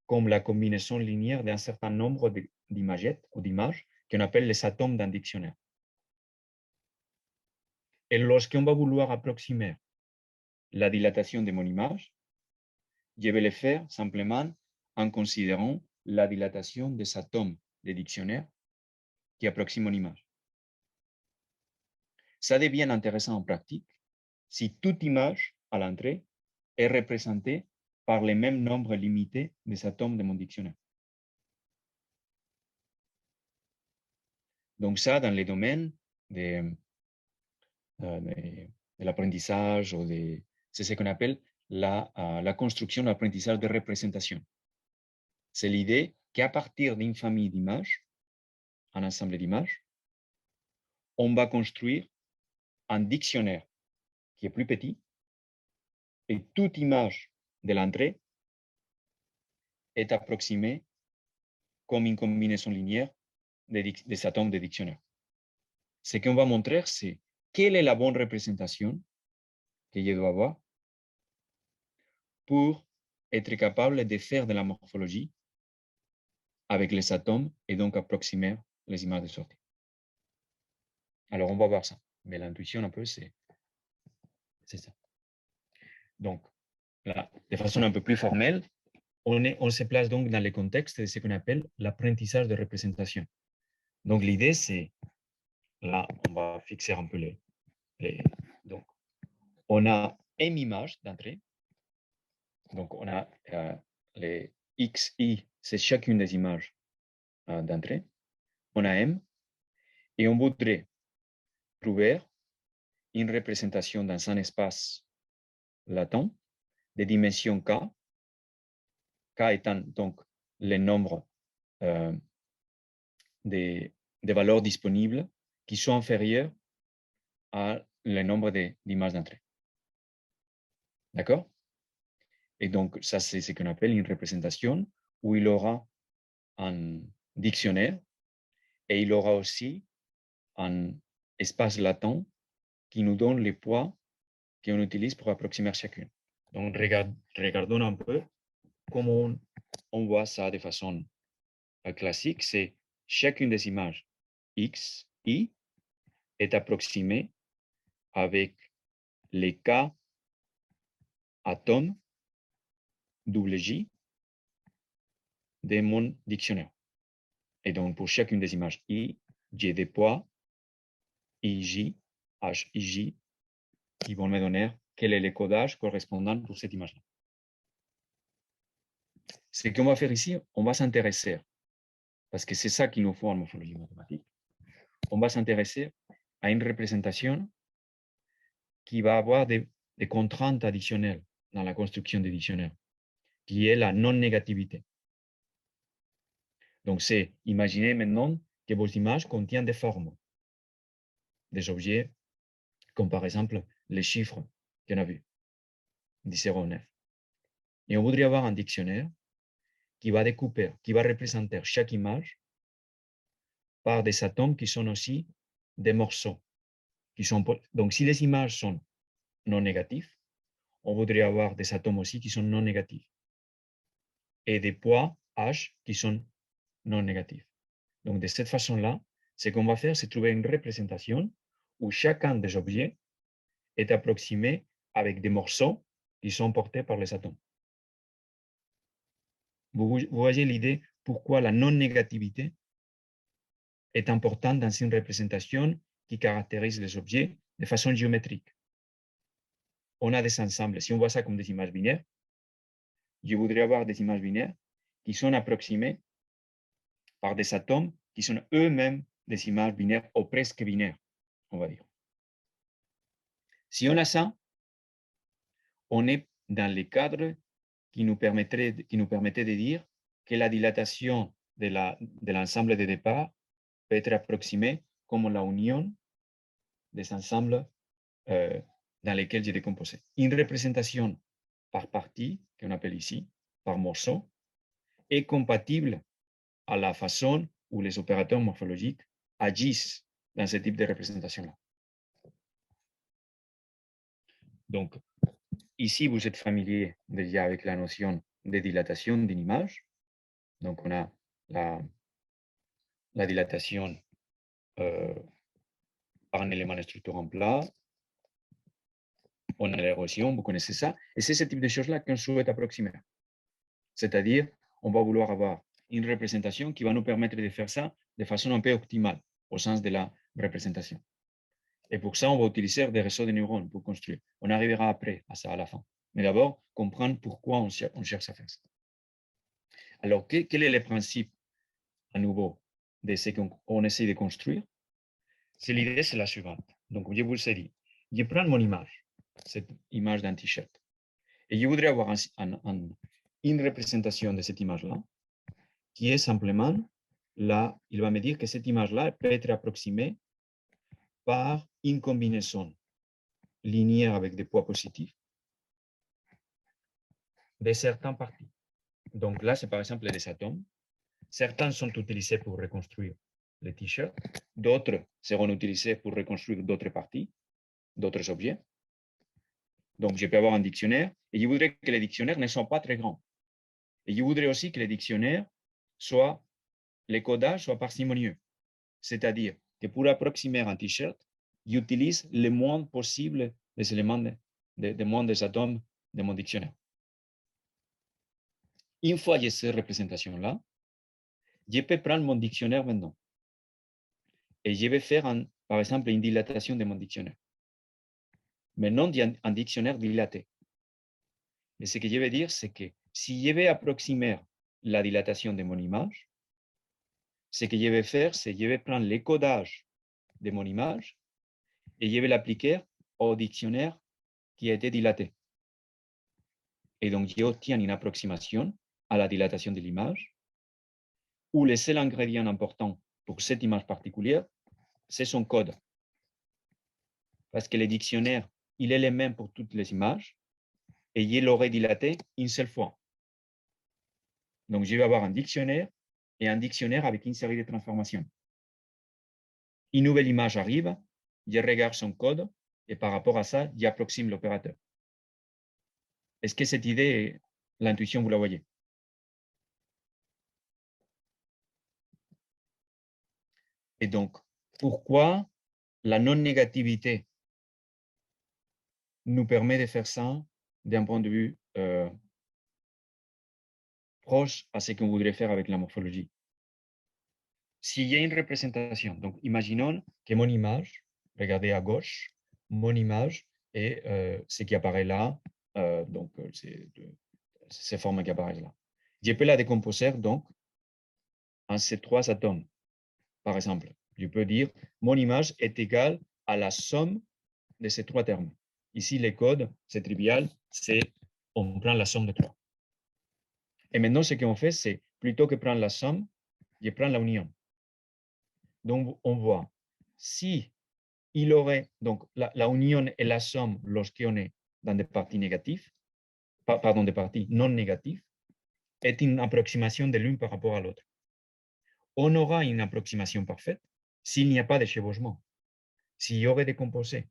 comme la combinaison linéaire d'un certain nombre d'imagettes ou d'images qu'on appelle les atomes d'un dictionnaire. Et lorsqu'on va vouloir approximer la dilatation de mon image, je vais le faire simplement en considérant la dilatation des atomes des dictionnaires qui approximent mon image. Ça devient intéressant en pratique si toute image à l'entrée est représentée par le même nombre limité des atomes de mon dictionnaire. Donc ça, dans les domaines de l'apprentissage, c'est ce qu'on appelle la construction, l'apprentissage de représentation. C'est l'idée qu'à partir d'une famille d'images, un ensemble d'images, on va construire un dictionnaire qui est plus petit et toute image de l'entrée est approximée comme une combinaison linéaire des atomes de dictionnaire. Ce qu'on va montrer, c'est quelle est la bonne représentation que je dois avoir pour être capable de faire de la morphologie avec les atomes et donc approximer les images de sortie. Alors, on va voir ça. Mais l'intuition, un peu, c'est ça. Donc, là, de façon un peu plus formelle, on se place donc dans le contexte de ce qu'on appelle l'apprentissage de représentation. Donc, l'idée, c'est, là, on va fixer un peu donc, on a une image d'entrée. Donc, on a les X, Y, c'est chacune des images d'entrée. On a M, et on voudrait trouver une représentation dans un espace latent de dimension K, K étant donc le nombre des valeurs disponibles qui sont inférieures à le nombre d'images d'entrée. D'accord? Et donc, ça, c'est ce qu'on appelle une représentation où il aura un dictionnaire et il aura aussi un espace latent qui nous donne les poids qu'on utilise pour approximer chacune. Donc, regardons un peu comment on voit ça de façon classique. C'est chacune des images X, Y est approximée avec les K atomes WJ de mon dictionnaire. Et donc, pour chacune des images I, j'ai des poids IJ, HIJ, qui vont me donner quel est le codage correspondant pour cette image-là. Ce qu'on va faire ici, on va s'intéresser, parce que c'est ça qu'il nous faut en morphologie mathématique, on va s'intéresser à une représentation qui va avoir des des contraintes additionnelles dans la construction des dictionnaires, qui est la non-négativité. Donc, c'est, imaginez maintenant que vos images contiennent des formes, des objets, comme par exemple les chiffres qu'on a vus, du 0 au 9. Et on voudrait avoir un dictionnaire qui va découper, qui va représenter chaque image par des atomes qui sont aussi des morceaux. Donc, si les images sont non négatives, on voudrait avoir des atomes aussi qui sont non négatifs et des poids H qui sont non négatifs. Donc, de cette façon-là, ce qu'on va faire, c'est trouver une représentation où chacun des objets est approximé avec des morceaux qui sont portés par les atomes. Vous voyez l'idée pourquoi la non-négativité est importante dans une représentation qui caractérise les objets de façon géométrique. On a des ensembles. Si on voit ça comme des images binaires, je voudrais avoir des images binaires qui sont approximées par des atomes qui sont eux-mêmes des images binaires ou presque binaires, on va dire. Si on a ça, on est dans les cadres qui nous permettait de dire que la dilatation de l'ensemble de départ peut être approximée comme la union des ensembles dans lesquels j'ai décomposé. Une représentation par partie, qu'on appelle ici, par morceau, est compatible à la façon où les opérateurs morphologiques agissent dans ce type de représentation-là. Donc, ici, vous êtes familier déjà avec la notion de dilatation d'une image. Donc, on a la dilatation par un élément structurant plat. On a l'érosion, vous connaissez ça. Et c'est ce type de choses-là qu'on souhaite approximer. C'est-à-dire, on va vouloir avoir une représentation qui va nous permettre de faire ça de façon un peu optimale, au sens de la représentation. Et pour ça, on va utiliser des réseaux de neurones pour construire. On arrivera après à ça à la fin. Mais d'abord, comprendre pourquoi on cherche à faire ça. Alors, quel est le principe, à nouveau, de ce qu'on essaie de construire? L'idée, c'est la suivante. Donc, je vous ai dit, je prends mon image, cette image d'un t-shirt, et je voudrais avoir une représentation de cette image-là, qui est simplement, là, il va me dire que cette image-là peut être approximée par une combinaison linéaire avec des poids positifs de certaines parties. Donc là, c'est par exemple des atomes. Certains sont utilisés pour reconstruire les t-shirts, d'autres seront utilisés pour reconstruire d'autres parties, d'autres objets. Donc, je peux avoir un dictionnaire et je voudrais que les dictionnaires ne soient pas très grands. Et je voudrais aussi que les dictionnaires les codages soient parcimonieux. C'est-à-dire que pour approximer un t-shirt, j'utilise le moins possible des éléments, moins des atomes de mon dictionnaire. Une fois que j'ai cette représentation-là, je peux prendre mon dictionnaire maintenant. Et je vais faire, par exemple, une dilatation de mon dictionnaire. Maintenant, il y a un dictionnaire dilaté. Mais ce que je vais dire, c'est que si je vais approximer la dilatation de mon image, ce que je vais faire, c'est que je vais prendre les codages de mon image et je vais l'appliquer au dictionnaire qui a été dilaté. Et donc, j'obtiens une approximation à la dilatation de l'image, où le seul ingrédient important pour cette image particulière, c'est son code. Parce que le dictionnaire, il est le même pour toutes les images, et il l'aurait dilaté une seule fois. Donc, je vais avoir un dictionnaire et un dictionnaire avec une série de transformations. Une nouvelle image arrive, je regarde son code, et par rapport à ça, j'approxime l'opérateur. Est-ce que cette idée, l'intuition, vous la voyez? Et donc, pourquoi la non-négativité nous permet de faire ça d'un point de vue proche à ce qu'on voudrait faire avec la morphologie? S'il y a une représentation, donc imaginons que mon image, regardez à gauche, mon image est ce qui apparaît là, donc c'est ces formes qui apparaissent là. Je peux la décomposer donc en ces trois atomes. Par exemple, je peux dire mon image est égale à la somme de ces trois termes. Ici, les codes, c'est trivial, c'est on prend la somme de 3. Et maintenant, ce qu'on fait, c'est plutôt que prendre la somme, je prends la union. Donc, on voit si il aurait, donc la union et la somme lorsqu'on est dans des parties négatives, pardon, des parties non négatives, est une approximation de l'une par rapport à l'autre. On aura une approximation parfaite s'il n'y a pas de chevauchement. S'il y aurait des composés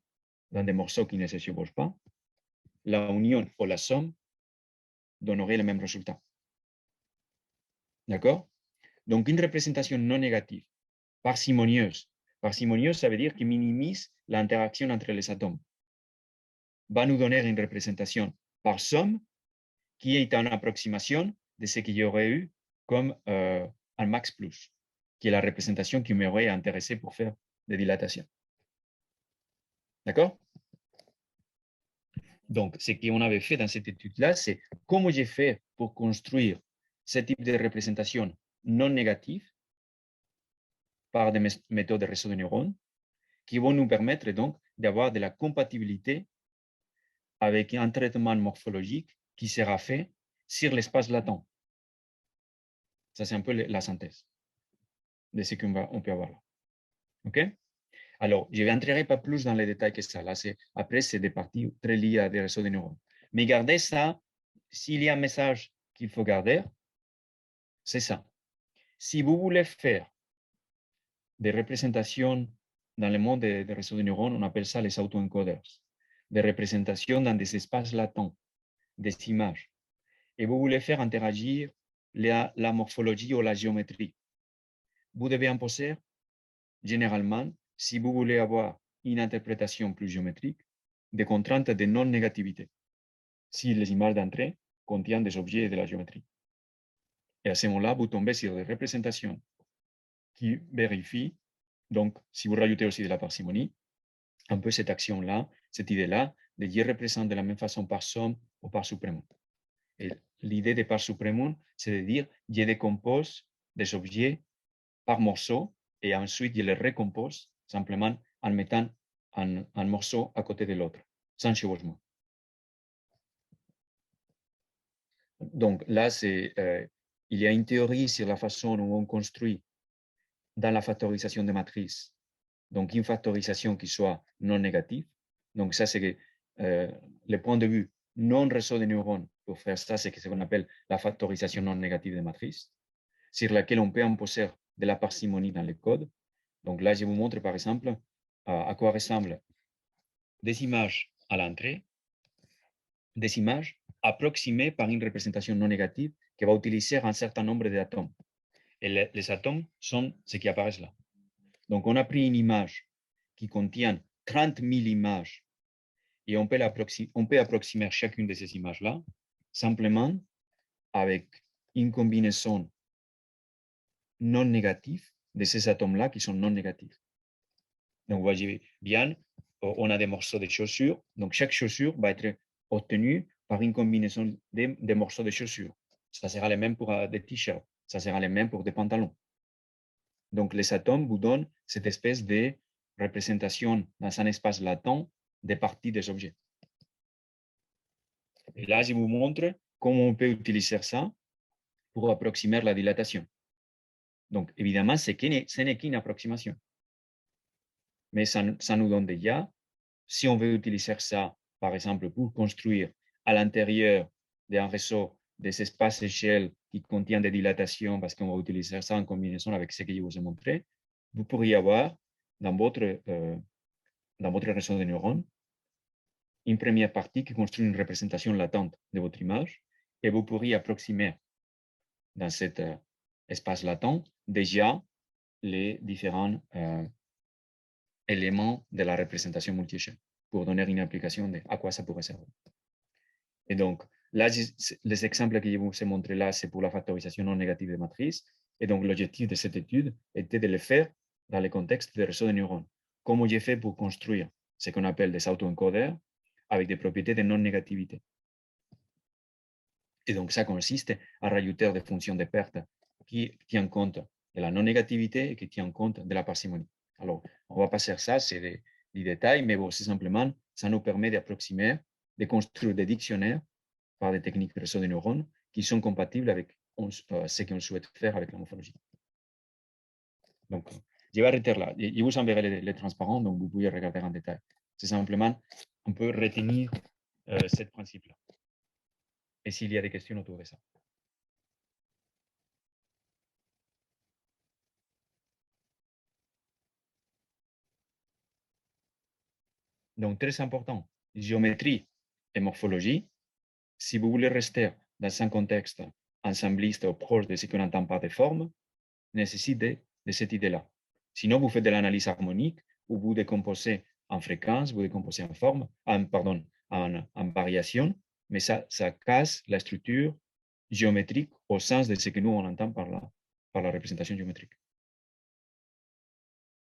dans des morceaux qui ne se chevauchent pas, la union ou la somme donnerait le même résultat. D'accord? Donc, une représentation non négative, parcimonieuse. Parcimonieuse, ça veut dire qu'il minimise l'interaction entre les atomes. Va nous donner une représentation par somme qui est une approximation de ce qu'il y aurait eu comme un max plus, qui est la représentation qui m'aurait intéressé pour faire des dilatations. D'accord? Donc, ce qu'on avait fait dans cette étude-là, c'est comment j'ai fait pour construire ce type de représentation non négative par des méthodes de réseau de neurones qui vont nous permettre donc d'avoir de la compatibilité avec un traitement morphologique qui sera fait sur l'espace latent. Ça, c'est un peu la synthèse de ce qu'on peut avoir là. OK? Alors, je n'entrerai pas plus dans les détails que ça. Là, après, c'est des parties très liées à des réseaux de neurones. Mais gardez ça, s'il y a un message qu'il faut garder, c'est ça. Si vous voulez faire des représentations dans le monde des réseaux de neurones, on appelle ça les autoencoders, des représentations dans des espaces latents, des images. Et vous voulez faire interagir la morphologie ou la géométrie. Vous devez imposer, généralement, si vous voulez avoir une interprétation plus géométrique, des contraintes de non-négativité, si les images d'entrée contiennent des objets de la géométrie. Et à ce moment-là, vous tombez sur des représentations qui vérifient, donc si vous rajoutez aussi de la parcimonie, un peu cette action-là, cette idée-là, de les représenter de la même façon par somme ou par supplément. Et l'idée de par supplément, c'est de dire, je décompose des objets par morceau et ensuite je les recompose simplement en mettant un morceau à côté de l'autre, sans chevauchement. Donc là, il y a une théorie sur la façon dont on construit dans la factorisation des matrices, donc une factorisation qui soit non négative. Donc ça, c'est le point de vue non réseau de neurones pour faire ça, c'est ce qu'on appelle la factorisation non négative des matrices, sur laquelle on peut imposer de la parcimonie dans les codes. Donc là, je vous montre par exemple à quoi ressemblent des images à l'entrée, des images approximées par une représentation non négative qui va utiliser un certain nombre d'atomes. Et les atomes sont ce qui apparaissent là. Donc, on a pris une image qui contient 30 000 images et on peut approximer chacune de ces images-là simplement avec une combinaison non négative de ces atomes-là qui sont non négatifs. Donc, vous voyez bien, on a des morceaux de chaussures. Donc, chaque chaussure va être obtenue par une combinaison de morceaux de chaussures. Ça sera le même pour des t-shirts. Ça sera le même pour des pantalons. Donc, les atomes vous donnent cette espèce de représentation dans un espace latent des parties des objets. Et là, je vous montre comment on peut utiliser ça pour approximer la dilatation. Donc, évidemment, ce n'est qu'une approximation. Mais ça nous donne déjà, si on veut utiliser ça, par exemple, pour construire à l'intérieur d'un réseau des espaces échelles qui contiennent des dilatations, parce qu'on va utiliser ça en combinaison avec ce que je vous ai montré, vous pourriez avoir dans votre réseau de neurones une première partie qui construit une représentation latente de votre image, et vous pourriez approximer dans cet espace latent déjà les différents éléments de la représentation multi-échelle pour donner une application de à quoi ça pourrait servir. Et donc, là, les exemples que je vous ai montrés là, c'est pour la factorisation non négative des matrices. Et donc, l'objectif de cette étude était de le faire dans le contexte des réseaux de neurones. Comment j'ai fait pour construire ce qu'on appelle des autoencoders avec des propriétés de non-négativité. Et donc, ça consiste à rajouter des fonctions de perte qui tiennent compte de la non-négativité et qui tiennent compte de la parcimonie. Alors, on ne va pas faire ça, c'est des détails, mais bon, c'est simplement ça nous permet d'approximer, de construire des dictionnaires par des techniques de réseau de neurones qui sont compatibles avec ce qu'on souhaite faire avec la morphologie. Donc, je vais arrêter là. Je vous enverrai les transparents, donc vous pouvez regarder en détail. C'est simplement, on peut retenir ce principe-là. Et s'il y a des questions autour de ça. Donc, très important, géométrie et morphologie. Si vous voulez rester dans un contexte ensembliste ou proche de ce qu'on entend par des formes, nécessitez de cette idée-là. Sinon, vous faites de l'analyse harmonique où vous décomposez en fréquence, vous décomposez en forme, en variation, mais ça casse la structure géométrique au sens de ce que nous on entend par la représentation géométrique.